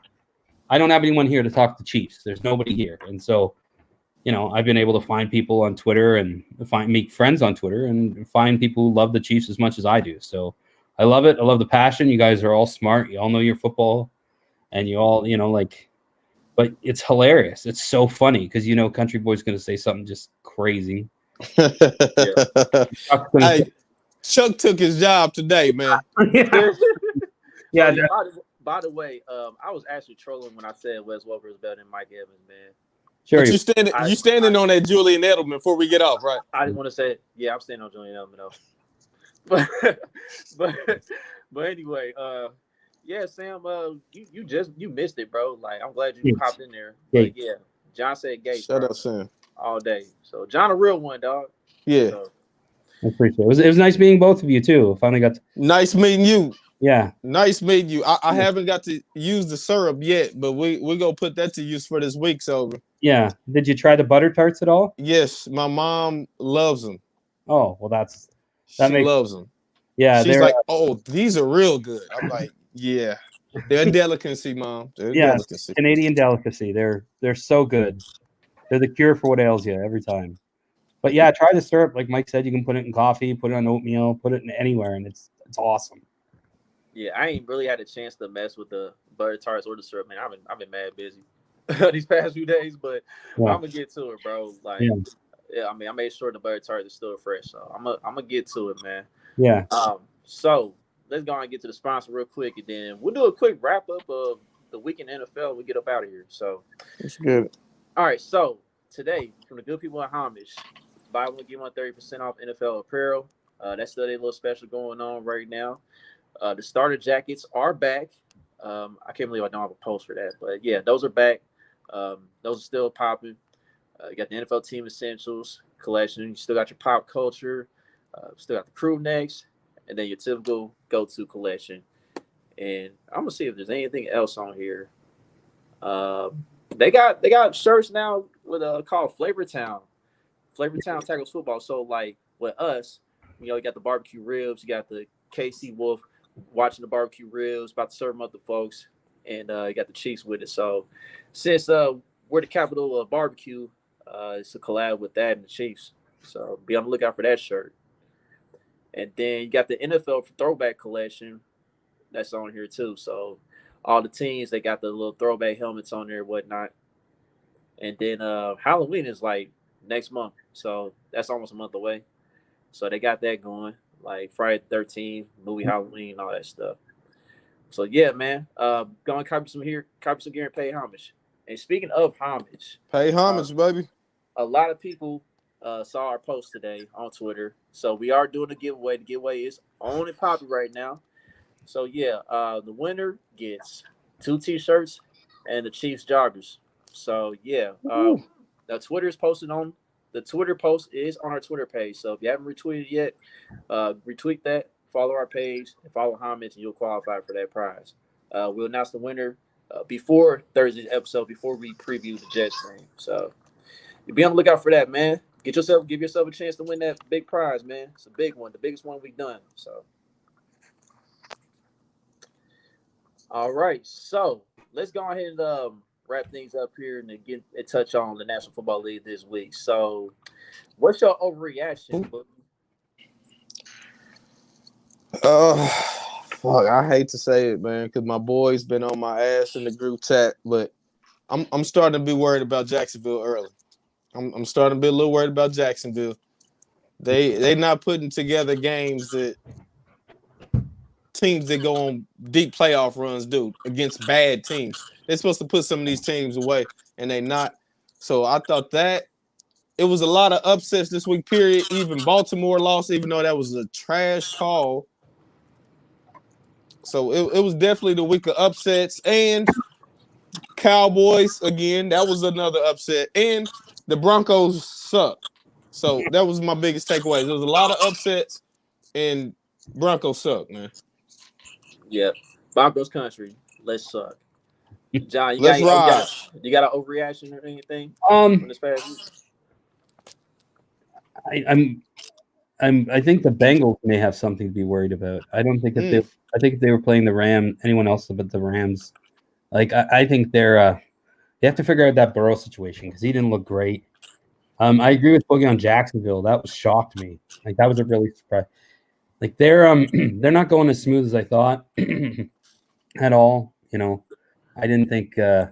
I don't have anyone here to talk to Chiefs. There's nobody here, and so I've been able to find people on Twitter and make friends on Twitter and find people who love the Chiefs as much as I do. So I love it. I love the passion. You guys are all smart. You all know your football, and you all but it's hilarious. It's so funny because Country Boy's going to say something just crazy. Hey, Chuck took his job today, man. Yeah. By the way, I was actually trolling when I said Wes Welker is better than Mike Evans, man. Sure. But you standing on that Julian Edelman before we get off, right? I didn't want to say, yeah, I'm standing on Julian Edelman though. But anyway, yeah, Sam, you missed it, bro. Like, I'm glad you popped in there. But yeah, John said Gates. Shut up, Sam. All day. So John, a real one, dog. Yeah. So, I appreciate it. It was nice meeting both of you too. I finally got nice meeting you. Yeah. Nice meeting you. I haven't got to use the syrup yet, but we're gonna put that to use for this week's over. Yeah. Did you try the butter tarts at all? Yes, my mom loves them. Oh, well, she loves them. Yeah. She's like, oh, these are real good. I'm like, yeah. They're a delicacy, Mom. They're a delicacy. Canadian delicacy. They're so good. They're the cure for what ails you every time. But yeah, try the syrup. Like Mike said, you can put it in coffee, put it on oatmeal, put it in anywhere, and it's awesome. Yeah, I ain't really had a chance to mess with the butter tarts or the syrup, man. I've been mad busy these past few days, but I'm gonna get to it, bro. Like, yeah, I mean, I made sure the butter tart is still fresh, so I'm gonna get to it, man. Yeah. So let's go and get to the sponsor real quick, and then we'll do a quick wrap up of the week in NFL. We get up out of here. So that's good. All right, so today from the good people at Homage, buy one get 1 30% off NFL apparel. That's still a little special going on right now. The starter jackets are back. I can't believe I don't have a post for that, but yeah, those are back. Those are still popping. You got the NFL Team Essentials collection. You still got your pop culture. Still got the crew necks, and then your typical go-to collection. And I'm gonna see if there's anything else on here. They got shirts now with called Flavor Town. Flavor Town tackles football. So like with us, you got the barbecue ribs. You got the KC Wolf watching the barbecue ribs, about to serve them up to folks, and you got the Chiefs with it. So since we're the capital of barbecue, it's a collab with that and the Chiefs. So be on the lookout for that shirt. And then you got the NFL throwback collection that's on here too. So all the teams, they got the little throwback helmets on there and whatnot. And then Halloween is like next month. So that's almost a month away. So they got that going, like Friday the 13th, movie Halloween, all that stuff. So yeah, man. Go and copy some gear and pay homage. And speaking of homage, Pay homage, baby. a lot of people saw our post today on Twitter. So we are doing a giveaway. The giveaway is on and popping right now. So yeah, the winner gets 2 t-shirts and the Chiefs joggers. So yeah, the Twitter post is on our Twitter page. So if you haven't retweeted yet, retweet that, follow our page, and follow homage, and you'll qualify for that prize. We'll announce the winner before Thursday's episode, before we preview the Jets game. So be on the lookout for that, man. Give yourself a chance to win that big prize, man. It's a big one, the biggest one we've done. So, all right. So let's go ahead and wrap things up here and get a touch on the National Football League this week. So, what's your overreaction, Boogie? Fuck, I hate to say it, man, because my boy's been on my ass in the group chat, but I'm starting to be worried about Jacksonville early. I'm starting to be a little worried about Jacksonville. They not putting together games that teams that go on deep playoff runs do against bad teams. They're supposed to put some of these teams away, and they not. So I thought that it was a lot of upsets this week, period. Even Baltimore lost, even though that was a trash call. So it was definitely the week of upsets. And Cowboys, again, that was another upset. And the Broncos suck. So that was my biggest takeaway. There was a lot of upsets, and Broncos suck, man. Yeah, Broncos country. Let's suck. John, Let's ride. You got an overreaction or anything from this past week? I think the Bengals may have something to be worried about. I don't think that I think if they were playing the Rams, anyone else but the Rams, like I think they're they have to figure out that Burrow situation because he didn't look great. I agree with Boogie on Jacksonville. That was shocked me. Like that was a really surprise. Like they're not going as smooth as I thought at all. I didn't think. Come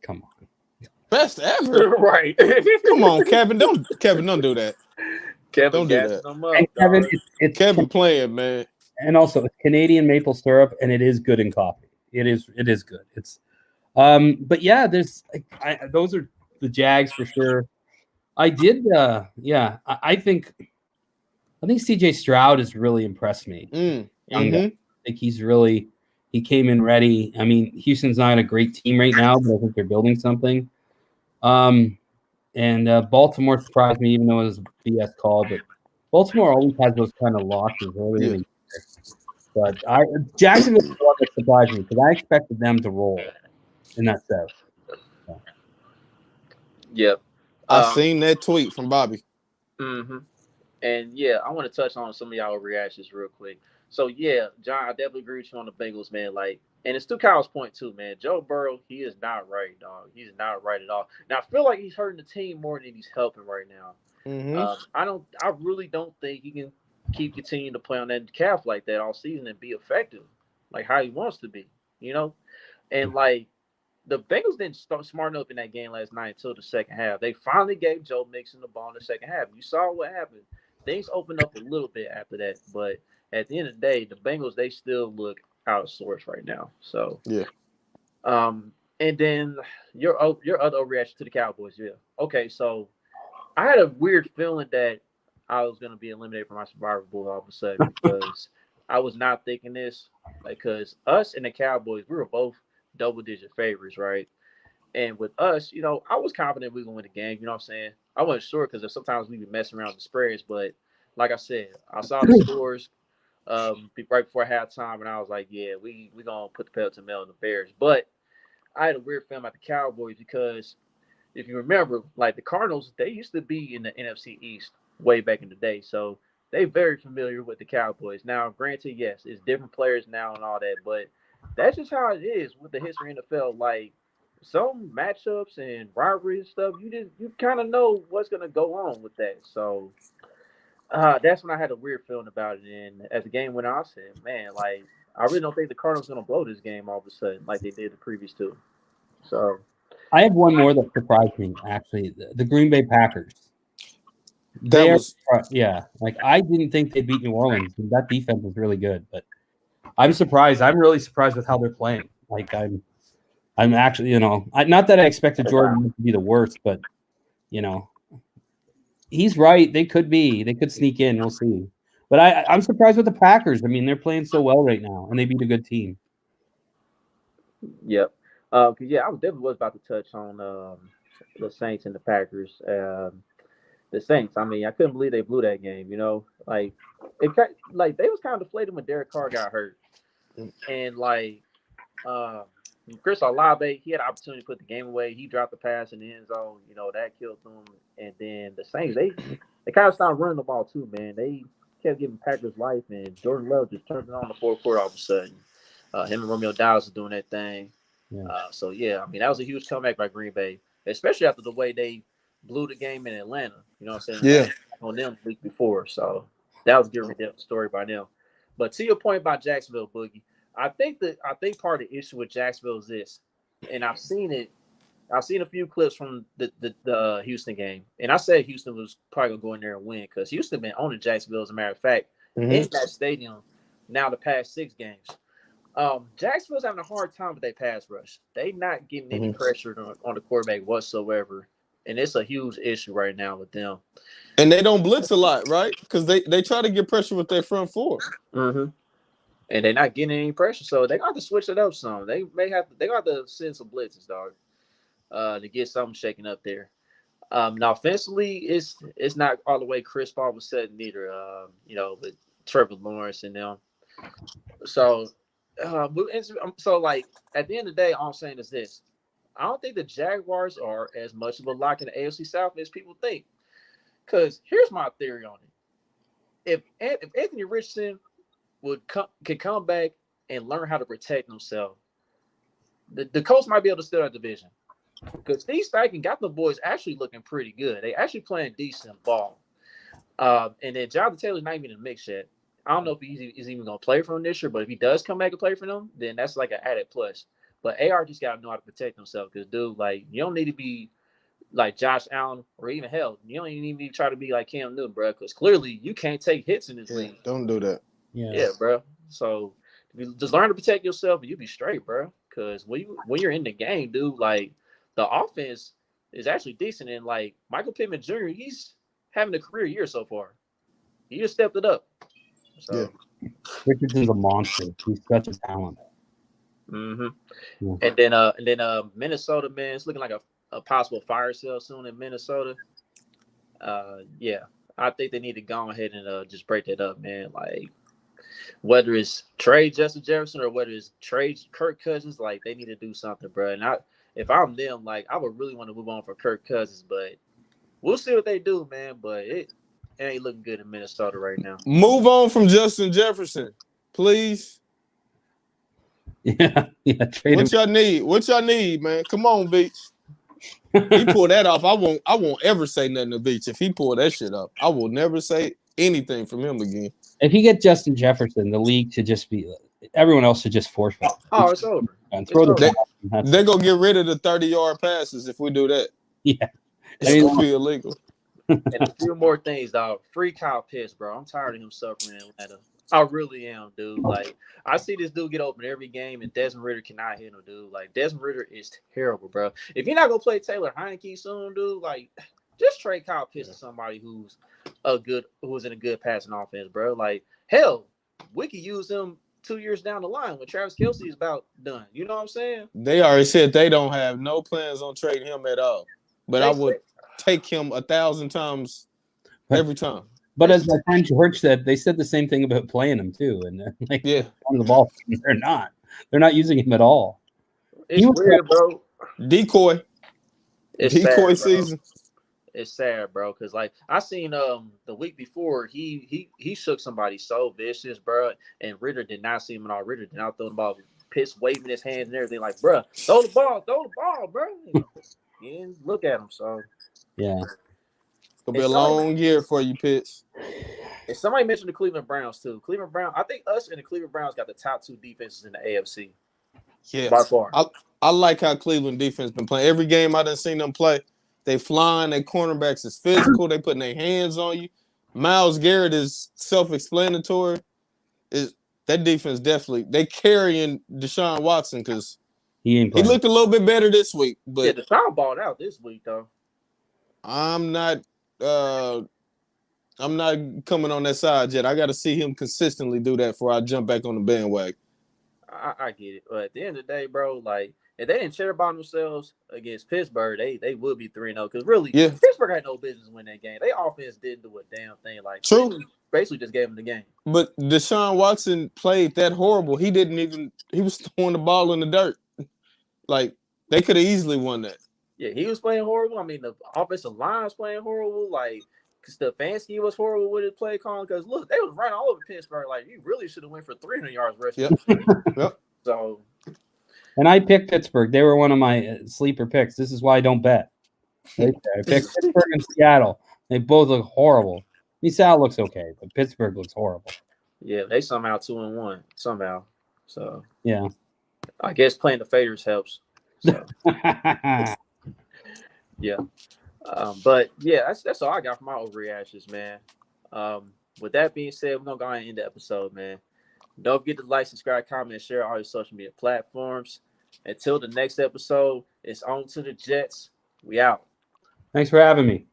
on, best ever, right? Come on, Kevin. Don't do that. Kevin, don't do that. Them up, and Kevin, it's Kevin playing, man. And also, it's Canadian maple syrup, and it is good in coffee. It is good. It's, but yeah, there's those are the Jags for sure. I did, I think CJ Stroud has really impressed me. I think he came in ready. I mean, Houston's not a great team right now, but I think they're building something. And Baltimore surprised me, even though it was a BS call, but Baltimore always has those kind of losses early in the year. But Jacksonville was the one that surprised me because I expected them to roll in that set. So. Yep. I seen that tweet from Bobby. Mm-hmm. And yeah, I want to touch on some of y'all reactions real quick. So yeah, John, I definitely agree with you on the Bengals, man. Like, and it's to Kyle's point too, man. Joe Burrow, he is not right, dog. He's not right at all. Now I feel like he's hurting the team more than he's helping right now. I really don't think he can keep continuing to play on that calf like that all season and be effective, like how he wants to be, And like the Bengals didn't start smarting up in that game last night until the second half. They finally gave Joe Mixon the ball in the second half. You saw what happened. Things opened up a little bit after that, but at the end of the day, the Bengals, they still look out of sorts right now. So yeah. And then your other reaction to the Cowboys, yeah. Okay, so I had a weird feeling that I was going to be eliminated from my Survivor Bowl all of a sudden because I was not thinking this, like, because us and the Cowboys, we were both double-digit favorites, right? And with us, I was confident we were going to win the game. You know what I'm saying? I wasn't sure because sometimes we be messing around with the spreads, but like I said, I saw the scores right before halftime, and I was like, yeah, we gonna put the pedal to the metal on the Bears. But I had a weird feeling about the Cowboys because if you remember, like the Cardinals, they used to be in the NFC East way back in the day, so they very familiar with the Cowboys. Now, granted, yes, it's different players now and all that, but that's just how it is with the history of the NFL. Like some matchups and rivalries and stuff, you kind of know what's gonna go on with that. So that's when I had a weird feeling about it. And as the game went on, I said, man, like I really don't think the Cardinals gonna blow this game all of a sudden like they did the previous two. So I have one more that surprised me, actually. The Green Bay Packers. That was Yeah. Like, I didn't think they'd beat New Orleans. That defense was really good, but I'm surprised. I'm really surprised with how they're playing. Like, I'm actually, not that I expected Jordan to be the worst, but, he's right. They could sneak in. We'll see. But I'm surprised with the Packers. I mean, they're playing so well right now, and they beat a good team. yep. Yeah, I was definitely was about to touch on the Saints and the Packers. The Saints. I mean, I couldn't believe they blew that game. Like like they was kind of deflated when Derek Carr got hurt, and like uh, Chris Olave, he had an opportunity to put the game away. He dropped the pass in the end zone. That killed them. And then the Saints, they kind of stopped running the ball too, man. They kept giving Packers life, and Jordan Love just turned it on the fourth quarter all of a sudden. Him and Romeo Downs is doing that thing. Yeah. So yeah, I mean that was a huge comeback by Green Bay, especially after the way they blew the game in Atlanta. You know what I'm saying? Yeah. On them the week before. So that was a good story by them. But to your point about Jacksonville, Boogie, I think part of the issue with Jacksonville is this, and I've seen it. I've seen a few clips from the Houston game, and I said Houston was probably gonna go in there and win because Houston been owning Jacksonville. As a matter of fact, in that stadium now the past 6 games. Jacksonville's having a hard time with their pass rush. They not getting any pressure on the quarterback whatsoever, and it's a huge issue right now with them. And they don't blitz a lot, right? Because they try to get pressure with their front four. Mm-hmm. And they're not getting any pressure, so they got to switch it up some. They got to send some blitzes, dog, to get something shaken up there. Now offensively, it's not all the way crisp all of a sudden either. With Trevor Lawrence and them. So like at the end of the day, all I'm saying is this: I don't think the Jaguars are as much of a lock in the AFC South as people think. Because here's my theory on it: if Anthony Richardson could come back and learn how to protect himself, the Colts might be able to steal that division. Because Steve Steichen got the boys actually looking pretty good. They actually playing decent ball. And then Jonathan Taylor's not even in the mix yet. I don't know if he's even going to play for him this year, but if he does come back and play for them, then that's like an added plus. But AR just got to know how to protect himself because, dude, like, you don't need to be like Josh Allen or even hell, you don't even need to try to be like Cam Newton, bro, because clearly you can't take hits in this league. Don't do that. Yeah, bro. So just learn to protect yourself and you'll be straight, bro. Because when you're in the game, dude, like the offense is actually decent. And like Michael Pittman Jr., he's having a career year so far. He just stepped it up. So Richardson's a monster. He's such a talent. Mm-hmm. Yeah. And then Minnesota, man, it's looking like a possible fire sale soon in Minnesota. Yeah, I think they need to go ahead and just break that up, man. Like whether it's trade Justin Jefferson or whether it's trade Kirk Cousins, like they need to do something, bro. And if I'm them, like I would really want to move on for Kirk Cousins, but we'll see what they do, man. But it ain't looking good in Minnesota right now. Move on from Justin Jefferson, please. Yeah. Trade what him. What y'all need, man? Come on, Beach. He pulled that off. I won't ever say nothing to Beach. If he pulled that shit off, I will never say anything from him again. If you get Justin Jefferson, the league should just be everyone else should just forfeit. Oh, it's over. And throw they're gonna get rid of the 30-yard passes if we do that. Yeah. It's gonna be illegal. And a few more things, dog. Free Kyle Pitts, bro. I'm tired of him suffering in Atlanta. I really am, dude. Like, I see this dude get open every game, and Desmond Ridder cannot hit him, dude. Like, Desmond Ridder is terrible, bro. If you're not gonna play Taylor Heineke soon, dude, like, just trade Kyle Pitts to somebody who's in a good passing offense, bro. Like, hell, we could use him 2 years down the line when Travis Kelce is about done. You know what I'm saying? They already said they don't have no plans on trading him at all. But I would take him 1,000 times every time. But as my friend George said, they said the same thing about playing him too. And like, yeah, on the ball, they're not using him at all. It's weird, bro. Decoy. It's Decoy sad, season. It's sad, bro, because like I seen the week before he shook somebody so vicious, bro, and Ritter did not see him at all. Ritter did not throw the ball, Pitts waving his hands and everything, like, bro, throw the ball, bro. He didn't look at him, so yeah. It'll be a long year for you, Pitts. And somebody mentioned the Cleveland Browns too. Cleveland Browns, I think us and the Cleveland Browns got the top 2 defenses in the AFC. Yeah, by far. I like how Cleveland defense been playing. Every game I done seen them play, they flying. Their cornerbacks is physical. They putting their hands on you. Myles Garrett is self-explanatory. That defense definitely they carrying Deshaun Watson because he looked a little bit better this week. But yeah, Deshaun balled out this week though. I'm not coming on that side yet. I got to see him consistently do that before I jump back on the bandwagon. I get it, but at the end of the day, bro, like if they didn't cheer about themselves against Pittsburgh, they would be 3-0 because really, Pittsburgh had no business winning that game. Their offense didn't do a damn thing. Like, true, basically just gave them the game. But Deshaun Watson played that horrible. He was throwing the ball in the dirt. Like they could have easily won that. Yeah, he was playing horrible. I mean, the offensive line was playing horrible. Like Stefanski was horrible with his play calling because look, they was running all over Pittsburgh. Like you really should have went for 300 yards rushing. Yep. So. And I picked Pittsburgh. They were one of my sleeper picks. This is why I don't bet. I picked Pittsburgh and Seattle. They both look horrible. I mean, Seattle looks okay, but Pittsburgh looks horrible. Yeah, they somehow 2-1 somehow. So yeah, I guess playing the faders helps. So. Yeah, but yeah, that's all I got for my overreactions, man. With that being said, we're gonna go ahead and end the episode, man. Don't forget to like, subscribe, comment, and share all your social media platforms. Until the next episode, it's on to the Jets. We out. Thanks for having me.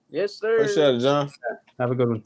Yes, sir. Appreciate it, John. Have a good one.